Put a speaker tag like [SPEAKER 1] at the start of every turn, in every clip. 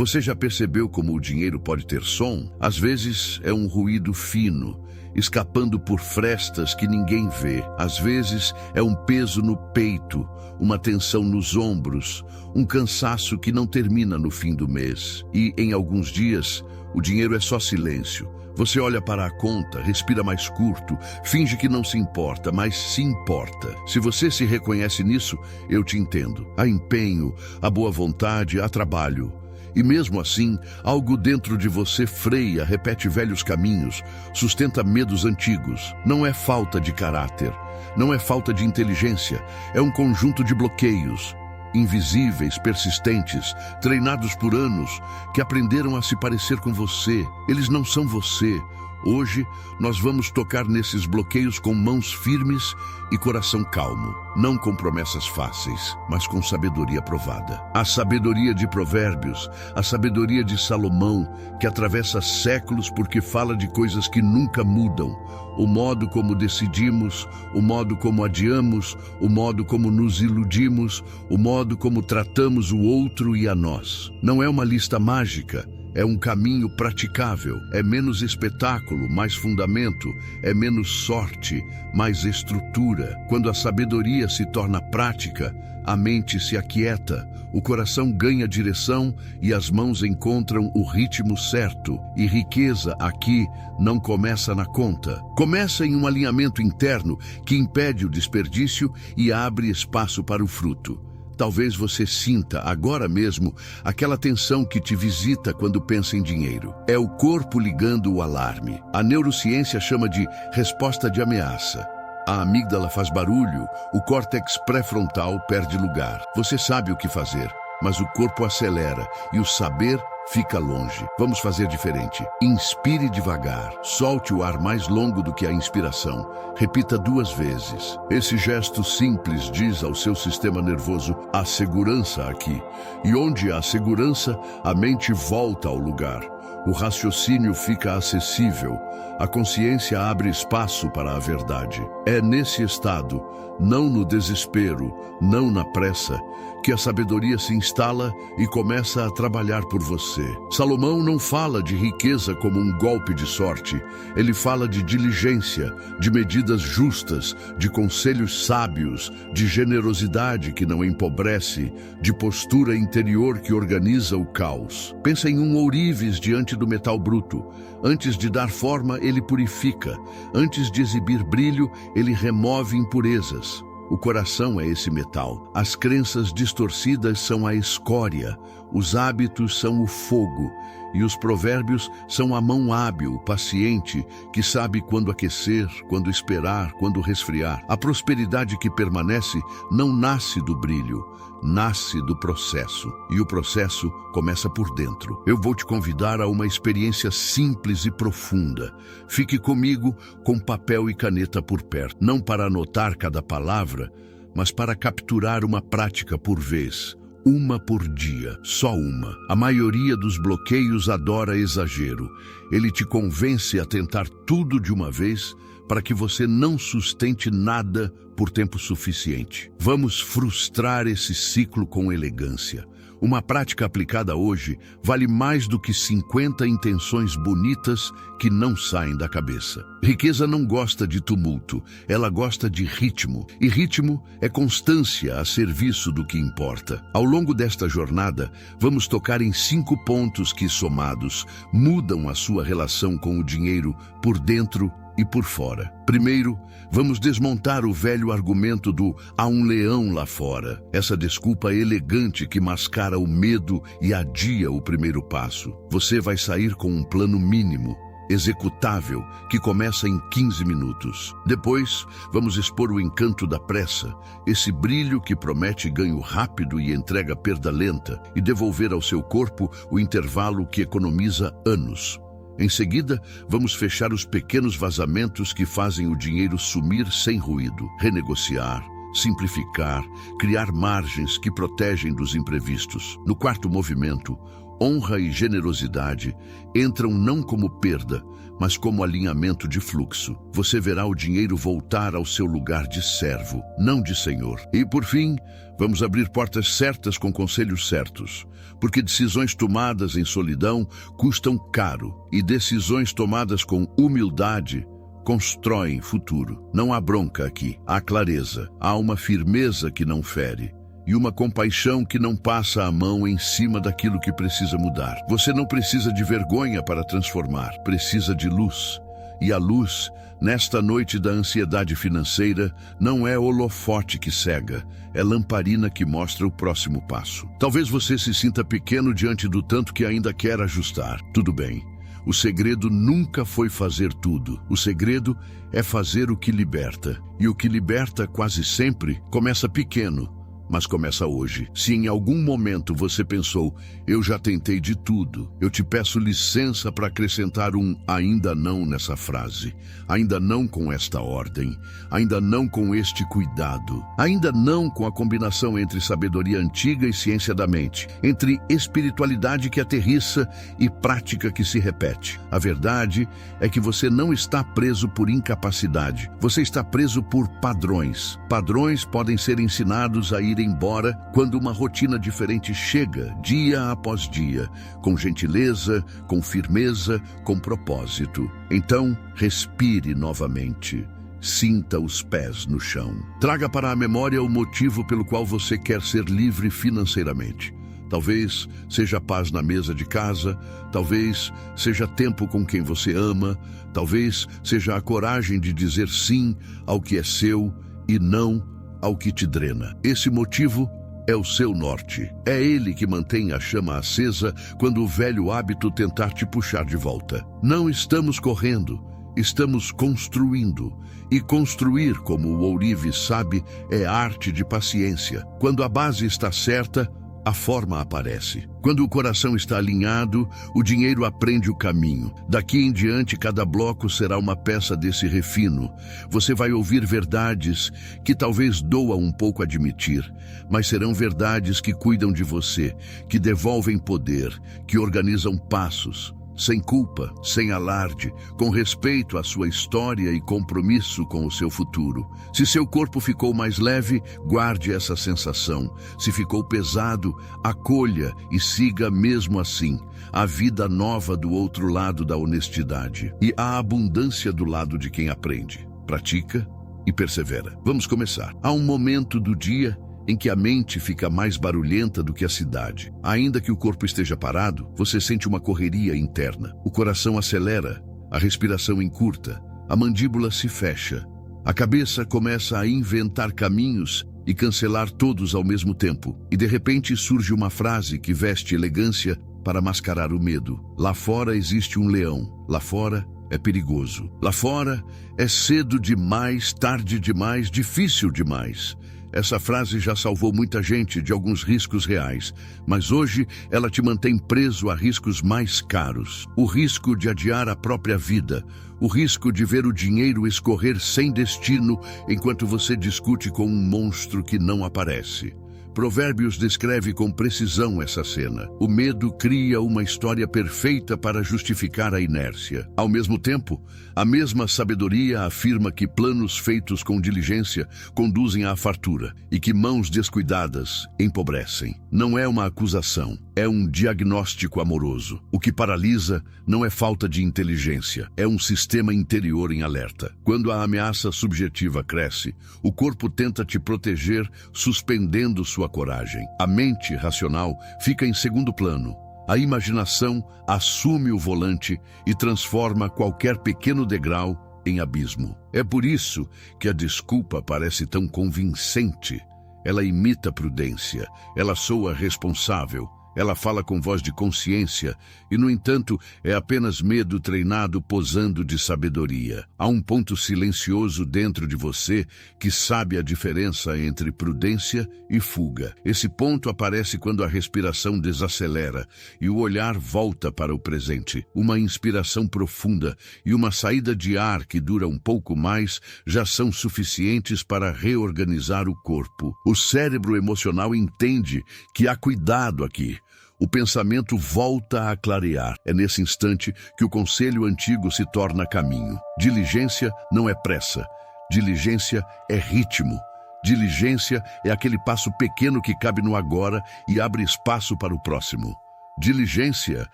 [SPEAKER 1] Você já percebeu como o dinheiro pode ter som? Às vezes é um ruído fino, escapando por frestas que ninguém vê. Às vezes é um peso no peito, uma tensão nos ombros, um cansaço que não termina no fim do mês. E, em alguns dias, o dinheiro é só silêncio. Você olha para a conta, respira mais curto, finge que não se importa, mas se importa. Se você se reconhece nisso, eu te entendo. Há empenho, há boa vontade, há trabalho. E mesmo assim, algo dentro de você freia, repete velhos caminhos, sustenta medos antigos. Não é falta de caráter, não é falta de inteligência, é um conjunto de bloqueios, invisíveis, persistentes, treinados por anos, que aprenderam a se parecer com você. Eles não são você. Hoje, nós vamos tocar nesses bloqueios com mãos firmes e coração calmo. Não com promessas fáceis, mas com sabedoria provada. A sabedoria de Provérbios, a sabedoria de Salomão, que atravessa séculos porque fala de coisas que nunca mudam. O modo como decidimos, o modo como adiamos, o modo como nos iludimos, o modo como tratamos o outro e a nós. Não é uma lista mágica. É um caminho praticável, é menos espetáculo, mais fundamento, é menos sorte, mais estrutura. Quando a sabedoria se torna prática, a mente se aquieta, o coração ganha direção e as mãos encontram o ritmo certo. E riqueza aqui não começa na conta. Começa em um alinhamento interno que impede o desperdício e abre espaço para o fruto. Talvez você sinta agora mesmo aquela tensão que te visita quando pensa em dinheiro. É o corpo ligando o alarme. A neurociência chama de resposta de ameaça. A amígdala faz barulho, o córtex pré-frontal perde lugar. Você sabe o que fazer, mas o corpo acelera e o saber fica longe. Vamos fazer diferente. Inspire devagar. Solte o ar mais longo do que a inspiração. Repita 2 vezes. Esse gesto simples diz ao seu sistema nervoso: há segurança aqui. E onde há segurança, a mente volta ao lugar. O raciocínio fica acessível. A consciência abre espaço para a verdade. É nesse estado, não no desespero, não na pressa, que a sabedoria se instala e começa a trabalhar por você. Salomão não fala de riqueza como um golpe de sorte. Ele fala de diligência, de medidas justas, de conselhos sábios, de generosidade que não empobrece, de postura interior que organiza o caos. Pensa em um ourives diante do metal bruto. Antes de dar forma, ele purifica. Antes de exibir brilho, ele remove impurezas. O coração é esse metal. As crenças distorcidas são a escória. Os hábitos são o fogo. E os provérbios são a mão hábil, paciente, que sabe quando aquecer, quando esperar, quando resfriar. A prosperidade que permanece não nasce do brilho, nasce do processo. E o processo começa por dentro. Eu vou te convidar a uma experiência simples e profunda. Fique comigo com papel e caneta por perto. Não para anotar cada palavra, mas para capturar uma prática por vez. Uma por dia, só uma. A maioria dos bloqueios adora exagero. Ele te convence a tentar tudo de uma vez para que você não sustente nada por tempo suficiente. Vamos frustrar esse ciclo com elegância. Uma prática aplicada hoje vale mais do que 50 intenções bonitas que não saem da cabeça. Riqueza não gosta de tumulto, ela gosta de ritmo. E ritmo é constância a serviço do que importa. Ao longo desta jornada, vamos tocar em 5 pontos que, somados, mudam a sua relação com o dinheiro por dentro e por fora. Primeiro, vamos desmontar o velho argumento do "há um leão lá fora", essa desculpa elegante que mascara o medo e adia o primeiro passo. Você vai sair com um plano mínimo, executável, que começa em 15 minutos. Depois, vamos expor o encanto da pressa, esse brilho que promete ganho rápido e entrega perda lenta, e devolver ao seu corpo o intervalo que economiza anos. Em seguida, vamos fechar os pequenos vazamentos que fazem o dinheiro sumir sem ruído, renegociar, simplificar, criar margens que protegem dos imprevistos. No quarto movimento, honra e generosidade entram não como perda, mas como alinhamento de fluxo. Você verá o dinheiro voltar ao seu lugar de servo, não de senhor. E por fim, vamos abrir portas certas com conselhos certos, porque decisões tomadas em solidão custam caro e decisões tomadas com humildade constroem futuro. Não há bronca aqui, há clareza, há uma firmeza que não fere e uma compaixão que não passa a mão em cima daquilo que precisa mudar. Você não precisa de vergonha para transformar, precisa de luz. E a luz, nesta noite da ansiedade financeira, não é holofote que cega, é lamparina que mostra o próximo passo. Talvez você se sinta pequeno diante do tanto que ainda quer ajustar. Tudo bem. O segredo nunca foi fazer tudo. O segredo é fazer o que liberta. E o que liberta quase sempre começa pequeno, mas começa hoje. Se em algum momento você pensou, eu já tentei de tudo, eu te peço licença para acrescentar um ainda não nessa frase. Ainda não com esta ordem, ainda não com este cuidado, ainda não com a combinação entre sabedoria antiga e ciência da mente, entre espiritualidade que aterrissa e prática que se repete. A verdade é que você não está preso por incapacidade, você está preso por padrões. Padrões podem ser ensinados a ir embora quando uma rotina diferente chega, dia após dia, com gentileza, com firmeza, com propósito. Então, respire novamente. Sinta os pés no chão. Traga para a memória o motivo pelo qual você quer ser livre financeiramente. Talvez seja paz na mesa de casa, talvez seja tempo com quem você ama, talvez seja a coragem de dizer sim ao que é seu e não ao que te drena. Esse motivo é o seu norte. É ele que mantém a chama acesa quando o velho hábito tentar te puxar de volta. Não estamos correndo, estamos construindo. E construir, como o ourive sabe, é arte de paciência. Quando a base está certa, a forma aparece. Quando o coração está alinhado, o dinheiro aprende o caminho. Daqui em diante, cada bloco será uma peça desse refino. Você vai ouvir verdades que talvez doa um pouco admitir, mas serão verdades que cuidam de você, que devolvem poder, que organizam passos, sem culpa, sem alarde, com respeito à sua história e compromisso com o seu futuro. Se seu corpo ficou mais leve, guarde essa sensação. Se ficou pesado, acolha e siga mesmo assim. A vida nova do outro lado da honestidade e a abundância do lado de quem aprende, pratica e persevera. Vamos começar. Há um momento do dia em que a mente fica mais barulhenta do que a cidade. Ainda que o corpo esteja parado, você sente uma correria interna. O coração acelera, a respiração encurta, a mandíbula se fecha. A cabeça começa a inventar caminhos e cancelar todos ao mesmo tempo. E de repente surge uma frase que veste elegância para mascarar o medo. Lá fora existe um leão. Lá fora é perigoso. Lá fora é cedo demais, tarde demais, difícil demais. Essa frase já salvou muita gente de alguns riscos reais, mas hoje ela te mantém preso a riscos mais caros. O risco de adiar a própria vida, o risco de ver o dinheiro escorrer sem destino enquanto você discute com um monstro que não aparece. Provérbios descreve com precisão essa cena. O medo cria uma história perfeita para justificar a inércia. Ao mesmo tempo, a mesma sabedoria afirma que planos feitos com diligência conduzem à fartura e que mãos descuidadas empobrecem. Não é uma acusação, é um diagnóstico amoroso. O que paralisa não é falta de inteligência, é um sistema interior em alerta. Quando a ameaça subjetiva cresce, o corpo tenta te proteger, suspendendo sua coragem. A mente racional fica em segundo plano. A imaginação assume o volante e transforma qualquer pequeno degrau em abismo. É por isso que a desculpa parece tão convincente. Ela imita prudência, ela soa responsável, ela fala com voz de consciência e, no entanto, é apenas medo treinado posando de sabedoria. Há um ponto silencioso dentro de você que sabe a diferença entre prudência e fuga. Esse ponto aparece quando a respiração desacelera e o olhar volta para o presente. Uma inspiração profunda e uma saída de ar que dura um pouco mais já são suficientes para reorganizar o corpo. O cérebro emocional entende que há cuidado aqui. O pensamento volta a clarear. É nesse instante que o conselho antigo se torna caminho. Diligência não é pressa. Diligência é ritmo. Diligência é aquele passo pequeno que cabe no agora e abre espaço para o próximo. Diligência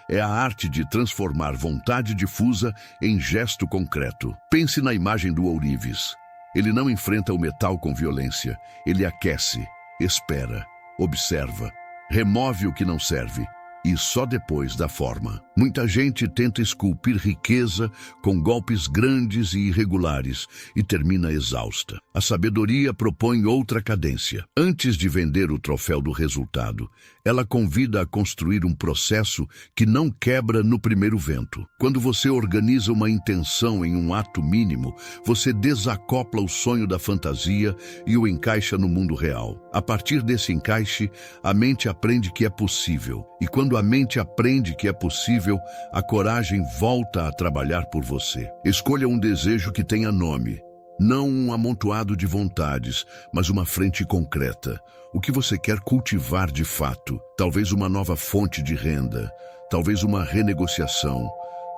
[SPEAKER 1] é a arte de transformar vontade difusa em gesto concreto. Pense na imagem do ourives. Ele não enfrenta o metal com violência. Ele aquece, espera, observa, remove o que não serve e só depois dá forma. Muita gente tenta esculpir riqueza com golpes grandes e irregulares e termina exausta. A sabedoria propõe outra cadência. Antes de vender o troféu do resultado, ela convida a construir um processo que não quebra no primeiro vento. Quando você organiza uma intenção em um ato mínimo, você desacopla o sonho da fantasia e o encaixa no mundo real. A partir desse encaixe, a mente aprende que é possível. E quando a mente aprende que é possível, a coragem volta a trabalhar por você. Escolha um desejo que tenha nome. Não um amontoado de vontades, mas uma frente concreta. O que você quer cultivar de fato? Talvez uma nova fonte de renda, talvez uma renegociação,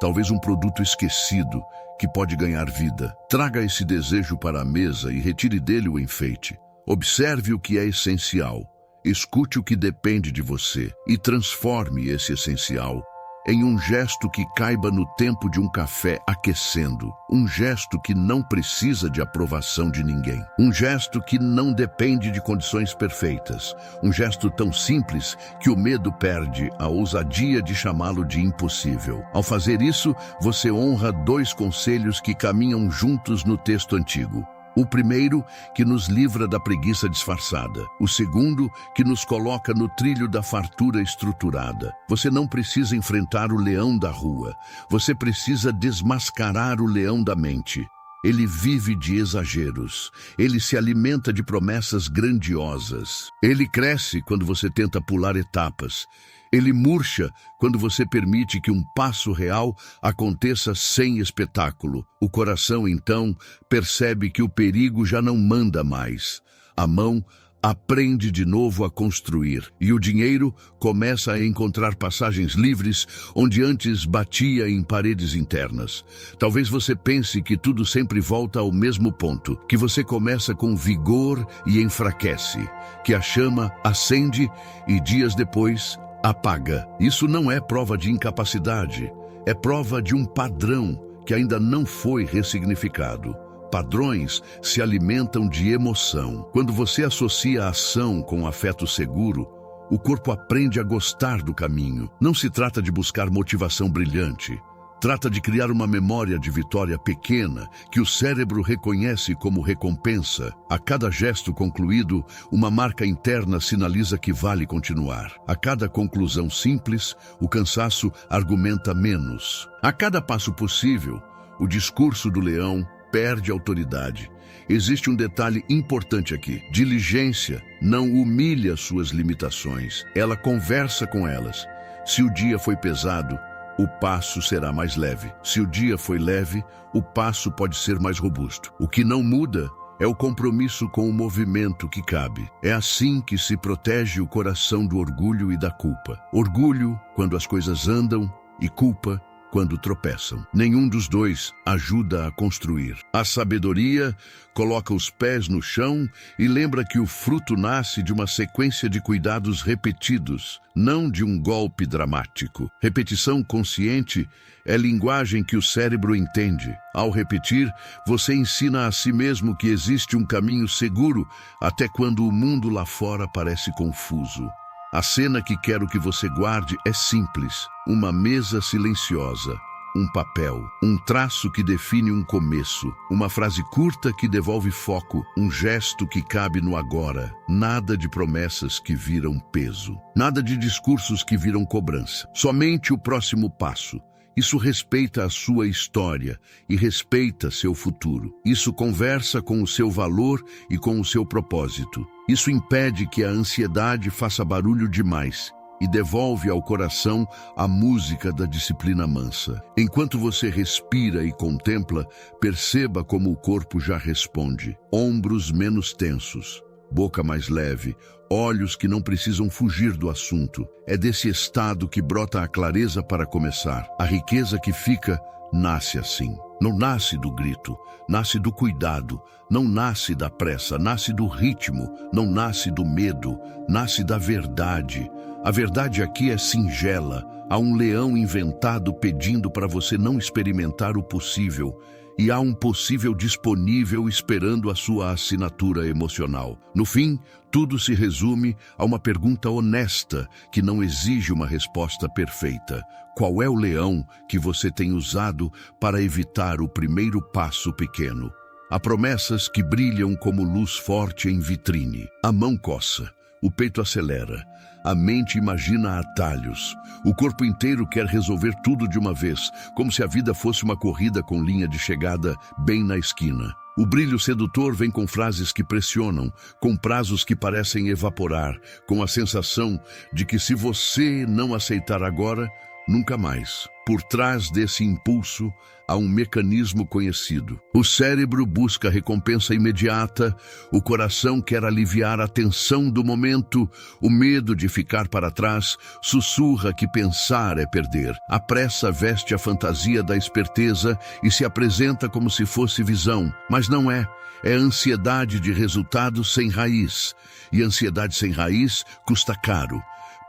[SPEAKER 1] talvez um produto esquecido que pode ganhar vida. Traga esse desejo para a mesa e retire dele o enfeite. Observe o que é essencial. Escute o que depende de você e transforme esse essencial em um gesto que caiba no tempo de um café aquecendo. Um gesto que não precisa de aprovação de ninguém. Um gesto que não depende de condições perfeitas. Um gesto tão simples que o medo perde a ousadia de chamá-lo de impossível. Ao fazer isso, você honra dois conselhos que caminham juntos no texto antigo. O primeiro, que nos livra da preguiça disfarçada. O segundo, que nos coloca no trilho da fartura estruturada. Você não precisa enfrentar o leão da rua. Você precisa desmascarar o leão da mente. Ele vive de exageros. Ele se alimenta de promessas grandiosas. Ele cresce quando você tenta pular etapas. Ele murcha quando você permite que um passo real aconteça sem espetáculo. O coração, então, percebe que o perigo já não manda mais. A mão aprende de novo a construir, e o dinheiro começa a encontrar passagens livres onde antes batia em paredes internas. Talvez você pense que tudo sempre volta ao mesmo ponto, que você começa com vigor e enfraquece, que a chama acende e dias depois apaga. Isso não é prova de incapacidade, é prova de um padrão que ainda não foi ressignificado. Padrões se alimentam de emoção. Quando você associa a ação com afeto seguro, o corpo aprende a gostar do caminho. Não se trata de buscar motivação brilhante. Trata de criar uma memória de vitória pequena que o cérebro reconhece como recompensa. A cada gesto concluído, uma marca interna sinaliza que vale continuar. A cada conclusão simples, o cansaço argumenta menos. A cada passo possível, o discurso do leão perde autoridade. Existe um detalhe importante aqui. Diligência não humilha suas limitações. Ela conversa com elas. Se o dia foi pesado, o passo será mais leve. Se o dia foi leve, o passo pode ser mais robusto. O que não muda é o compromisso com o movimento que cabe. É assim que se protege o coração do orgulho e da culpa. Orgulho quando as coisas andam e culpa quando tropeçam. Nenhum dos dois ajuda a construir. A sabedoria coloca os pés no chão e lembra que o fruto nasce de uma sequência de cuidados repetidos, não de um golpe dramático. Repetição consciente é linguagem que o cérebro entende. Ao repetir, você ensina a si mesmo que existe um caminho seguro até quando o mundo lá fora parece confuso. A cena que quero que você guarde é simples. Uma mesa silenciosa, um papel, um traço que define um começo, uma frase curta que devolve foco, um gesto que cabe no agora. Nada de promessas que viram peso, nada de discursos que viram cobrança. Somente o próximo passo. Isso respeita a sua história e respeita seu futuro. Isso conversa com o seu valor e com o seu propósito. Isso impede que a ansiedade faça barulho demais e devolve ao coração a música da disciplina mansa. Enquanto você respira e contempla, perceba como o corpo já responde. Ombros menos tensos, boca mais leve, olhos que não precisam fugir do assunto. É desse estado que brota a clareza para começar. A riqueza que fica nasce assim. Não nasce do grito, nasce do cuidado, não nasce da pressa, nasce do ritmo, não nasce do medo, nasce da verdade. A verdade aqui é singela. Há um leão inventado pedindo para você não experimentar o possível. E há um possível disponível esperando a sua assinatura emocional. No fim, tudo se resume a uma pergunta honesta que não exige uma resposta perfeita. Qual é o leão que você tem usado para evitar o primeiro passo pequeno? Há promessas que brilham como luz forte em vitrine. A mão coça, o peito acelera. A mente imagina atalhos. O corpo inteiro quer resolver tudo de uma vez, como se a vida fosse uma corrida com linha de chegada bem na esquina. O brilho sedutor vem com frases que pressionam, com prazos que parecem evaporar, com a sensação de que se você não aceitar agora, nunca mais. Por trás desse impulso, há um mecanismo conhecido. O cérebro busca recompensa imediata, o coração quer aliviar a tensão do momento, o medo de ficar para trás sussurra que pensar é perder. A pressa veste a fantasia da esperteza e se apresenta como se fosse visão, mas não é. É ansiedade de resultado sem raiz, e ansiedade sem raiz custa caro.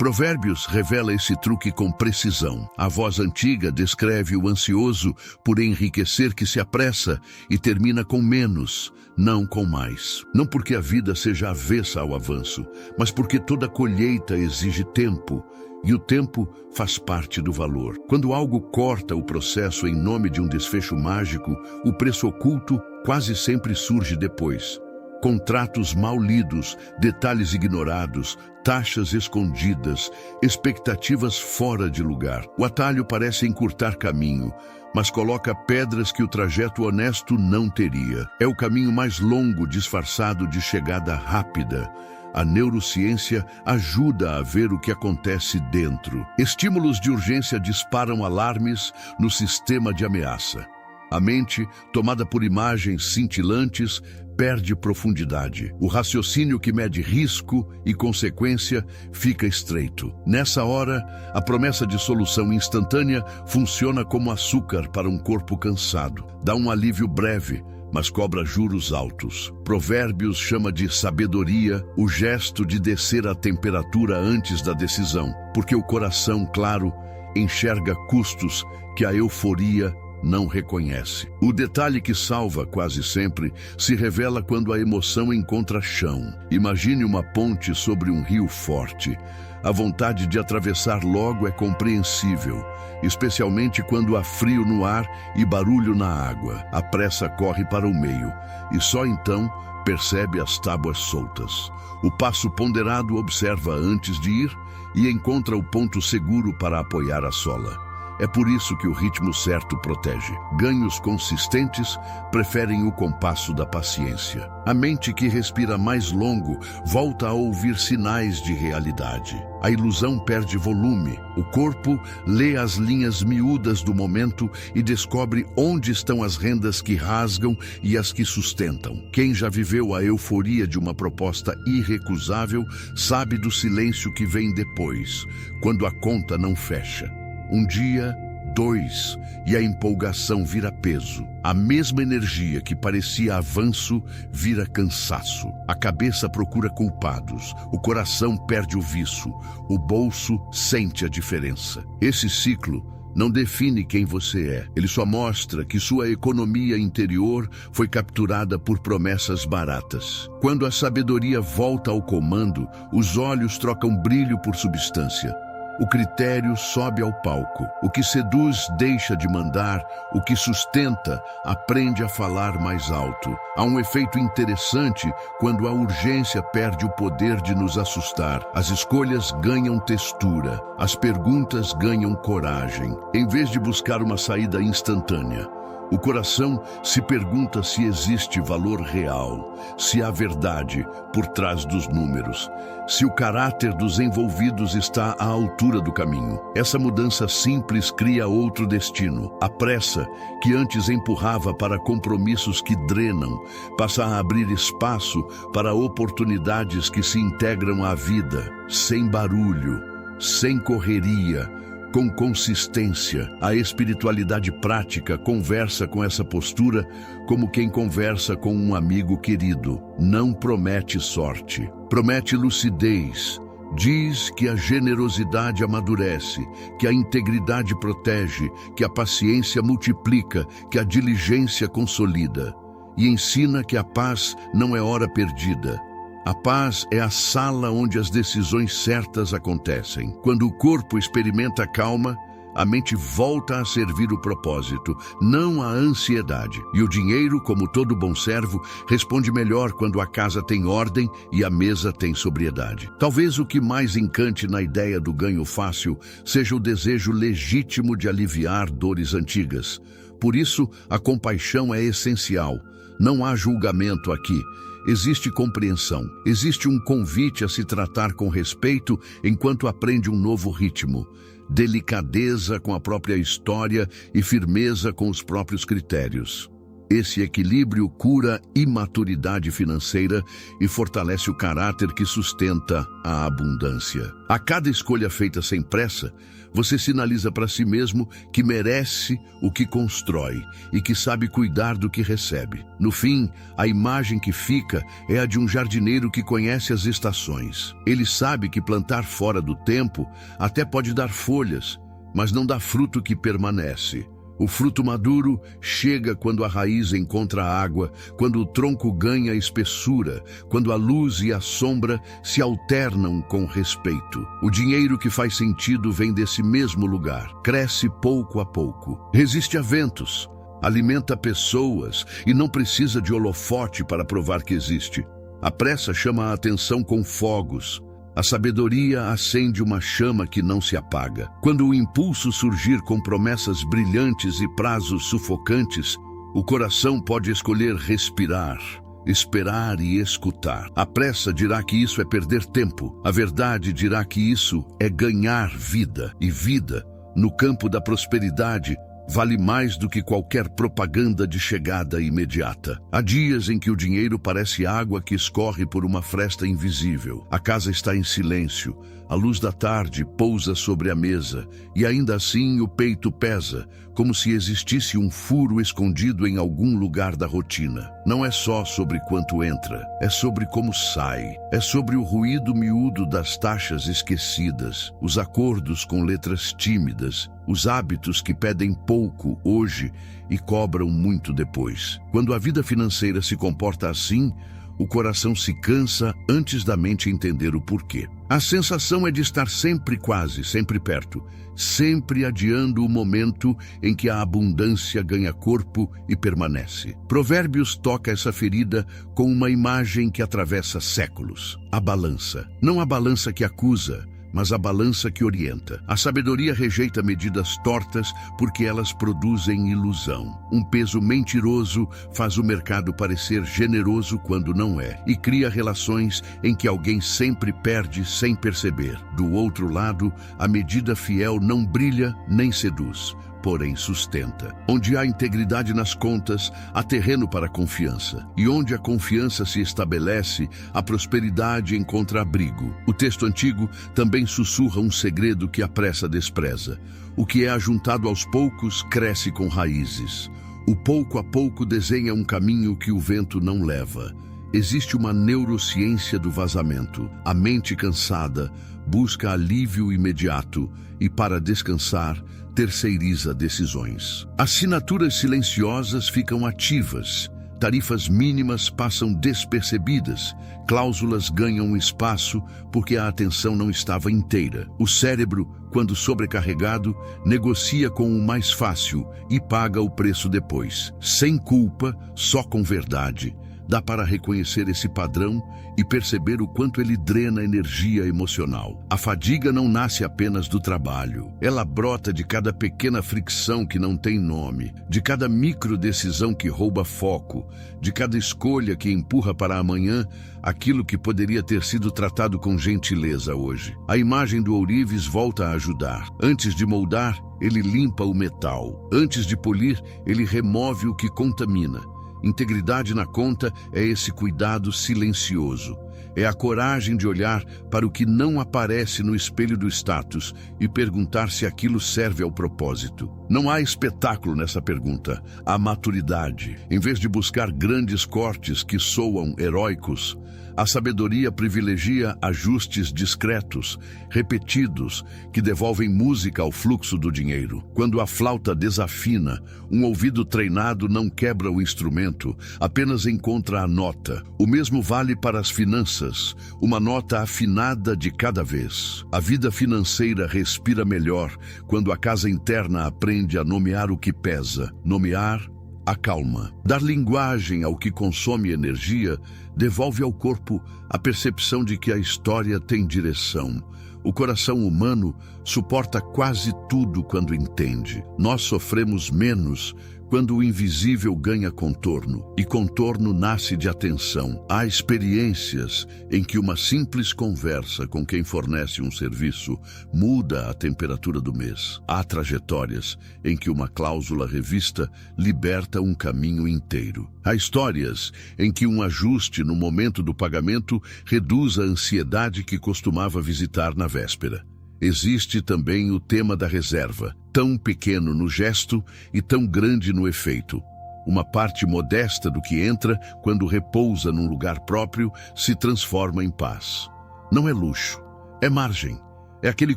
[SPEAKER 1] Provérbios revela esse truque com precisão. A voz antiga descreve o ansioso por enriquecer que se apressa e termina com menos, não com mais. Não porque a vida seja avessa ao avanço, mas porque toda colheita exige tempo, e o tempo faz parte do valor. Quando algo corta o processo em nome de um desfecho mágico, o preço oculto quase sempre surge depois. Contratos mal lidos, detalhes ignorados, taxas escondidas, expectativas fora de lugar. O atalho parece encurtar caminho, mas coloca pedras que o trajeto honesto não teria. É o caminho mais longo disfarçado de chegada rápida. A neurociência ajuda a ver o que acontece dentro. Estímulos de urgência disparam alarmes no sistema de ameaça. A mente, tomada por imagens cintilantes, perde profundidade. O raciocínio que mede risco e consequência fica estreito. Nessa hora, a promessa de solução instantânea funciona como açúcar para um corpo cansado. Dá um alívio breve, mas cobra juros altos. Provérbios chama de sabedoria o gesto de descer a temperatura antes da decisão, porque o coração, claro, enxerga custos que a euforia não reconhece. O detalhe que salva quase sempre se revela quando a emoção encontra chão. Imagine uma ponte sobre um rio forte. A vontade de atravessar logo é compreensível, especialmente quando há frio no ar e barulho na água. A pressa corre para o meio e só então percebe as tábuas soltas. O passo ponderado observa antes de ir e encontra o ponto seguro para apoiar a sola. É por isso que o ritmo certo protege. Ganhos consistentes preferem o compasso da paciência. A mente que respira mais longo volta a ouvir sinais de realidade. A ilusão perde volume. O corpo lê as linhas miúdas do momento e descobre onde estão as rendas que rasgam e as que sustentam. Quem já viveu a euforia de uma proposta irrecusável sabe do silêncio que vem depois, quando a conta não fecha. Um dia, 2, e a empolgação vira peso. A mesma energia que parecia avanço vira cansaço. A cabeça procura culpados, o coração perde o viço, o bolso sente a diferença. Esse ciclo não define quem você é. Ele só mostra que sua economia interior foi capturada por promessas baratas. Quando a sabedoria volta ao comando, os olhos trocam brilho por substância. O critério sobe ao palco. O que seduz deixa de mandar, o que sustenta aprende a falar mais alto. Há um efeito interessante quando a urgência perde o poder de nos assustar. As escolhas ganham textura, as perguntas ganham coragem. Em vez de buscar uma saída instantânea, O coração se pergunta se existe valor real, se há verdade por trás dos números, se o caráter dos envolvidos está à altura do caminho. Essa mudança simples cria outro destino. A pressa, que antes empurrava para compromissos que drenam, passa a abrir espaço para oportunidades que se integram à vida, sem barulho, sem correria, com consistência. A espiritualidade prática conversa com essa postura como quem conversa com um amigo querido. Não promete sorte, promete lucidez. Diz que a generosidade amadurece, que a integridade protege, que a paciência multiplica, que a diligência consolida. E ensina que a paz não é hora perdida. A paz é a sala onde as decisões certas acontecem. Quando o corpo experimenta calma, a mente volta a servir o propósito, não a ansiedade. E o dinheiro, como todo bom servo, responde melhor quando a casa tem ordem e a mesa tem sobriedade. Talvez o que mais encante na ideia do ganho fácil seja o desejo legítimo de aliviar dores antigas. Por isso, a compaixão é essencial. Não há julgamento aqui. Existe compreensão, existe um convite a se tratar com respeito enquanto aprende um novo ritmo, delicadeza com a própria história e firmeza com os próprios critérios. Esse equilíbrio cura imaturidade financeira e fortalece o caráter que sustenta a abundância. A cada escolha feita sem pressa, você sinaliza para si mesmo que merece o que constrói e que sabe cuidar do que recebe. No fim, a imagem que fica é a de um jardineiro que conhece as estações. Ele sabe que plantar fora do tempo até pode dar folhas, mas não dá fruto que permanece. O fruto maduro chega quando a raiz encontra água, quando o tronco ganha espessura, quando a luz e a sombra se alternam com respeito. O dinheiro que faz sentido vem desse mesmo lugar, cresce pouco a pouco, resiste a ventos, alimenta pessoas e não precisa de holofote para provar que existe. A pressa chama a atenção com fogos. A sabedoria acende uma chama que não se apaga. Quando o impulso surgir com promessas brilhantes e prazos sufocantes, o coração pode escolher respirar, esperar e escutar. A pressa dirá que isso é perder tempo. A verdade dirá que isso é ganhar vida. E vida, no campo da prosperidade, vale mais do que qualquer propaganda de chegada imediata. Há dias em que o dinheiro parece água que escorre por uma fresta invisível. A casa está em silêncio, a luz da tarde pousa sobre a mesa e ainda assim o peito pesa, como se existisse um furo escondido em algum lugar da rotina. Não é só sobre quanto entra, é sobre como sai. É sobre o ruído miúdo das taxas esquecidas, os acordos com letras tímidas, os hábitos que pedem pouco hoje e cobram muito depois. Quando a vida financeira se comporta assim, o coração se cansa antes da mente entender o porquê. A sensação é de estar sempre quase, sempre perto, sempre adiando o momento em que a abundância ganha corpo e permanece. Provérbios toca essa ferida com uma imagem que atravessa séculos. A balança. Não a balança que acusa, mas a balança que orienta. A sabedoria rejeita medidas tortas porque elas produzem ilusão. Um peso mentiroso faz o mercado parecer generoso quando não é, e cria relações em que alguém sempre perde sem perceber. Do outro lado, a medida fiel não brilha nem seduz, porém sustenta. Onde há integridade nas contas, há terreno para a confiança. E onde a confiança se estabelece, a prosperidade encontra abrigo. O texto antigo também sussurra um segredo que a pressa despreza. O que é ajuntado aos poucos cresce com raízes. O pouco a pouco desenha um caminho que o vento não leva. Existe uma neurociência do vazamento. A mente cansada busca alívio imediato e, para descansar, terceiriza decisões. Assinaturas silenciosas ficam ativas, tarifas mínimas passam despercebidas, cláusulas ganham espaço porque a atenção não estava inteira. O cérebro, quando sobrecarregado, negocia com o mais fácil e paga o preço depois. Sem culpa, só com verdade. dá para reconhecer esse padrão e perceber o quanto ele drena energia emocional. A fadiga não nasce apenas do trabalho. Ela brota de cada pequena fricção que não tem nome, de cada microdecisão que rouba foco, de cada escolha que empurra para amanhã aquilo que poderia ter sido tratado com gentileza hoje. A imagem do ourives volta a ajudar. Antes de moldar, ele limpa o metal. Antes de polir, ele remove o que contamina. Integridade na conta é esse cuidado silencioso. É a coragem de olhar para o que não aparece no espelho do status e perguntar se aquilo serve ao propósito. Não há espetáculo nessa pergunta, há maturidade. Em vez de buscar grandes cortes que soam heróicos, a sabedoria privilegia ajustes discretos, repetidos, que devolvem música ao fluxo do dinheiro. Quando a flauta desafina, um ouvido treinado não quebra o instrumento, apenas encontra a nota. O mesmo vale para as finanças, uma nota afinada de cada vez. A vida financeira respira melhor quando a casa interna aprende a nomear o que pesa, nomear a calma. Dar linguagem ao que consome energia devolve ao corpo a percepção de que a história tem direção. O coração humano suporta quase tudo quando entende. Nós sofremos menos quando o invisível ganha contorno, e contorno nasce de atenção. Há experiências em que uma simples conversa com quem fornece um serviço muda a temperatura do mês. Há trajetórias em que uma cláusula revista liberta um caminho inteiro. Há histórias em que um ajuste no momento do pagamento reduz a ansiedade que costumava visitar na véspera. Existe também o tema da reserva, tão pequeno no gesto e tão grande no efeito. Uma parte modesta do que entra, quando repousa num lugar próprio, se transforma em paz. Não é luxo, é margem. É aquele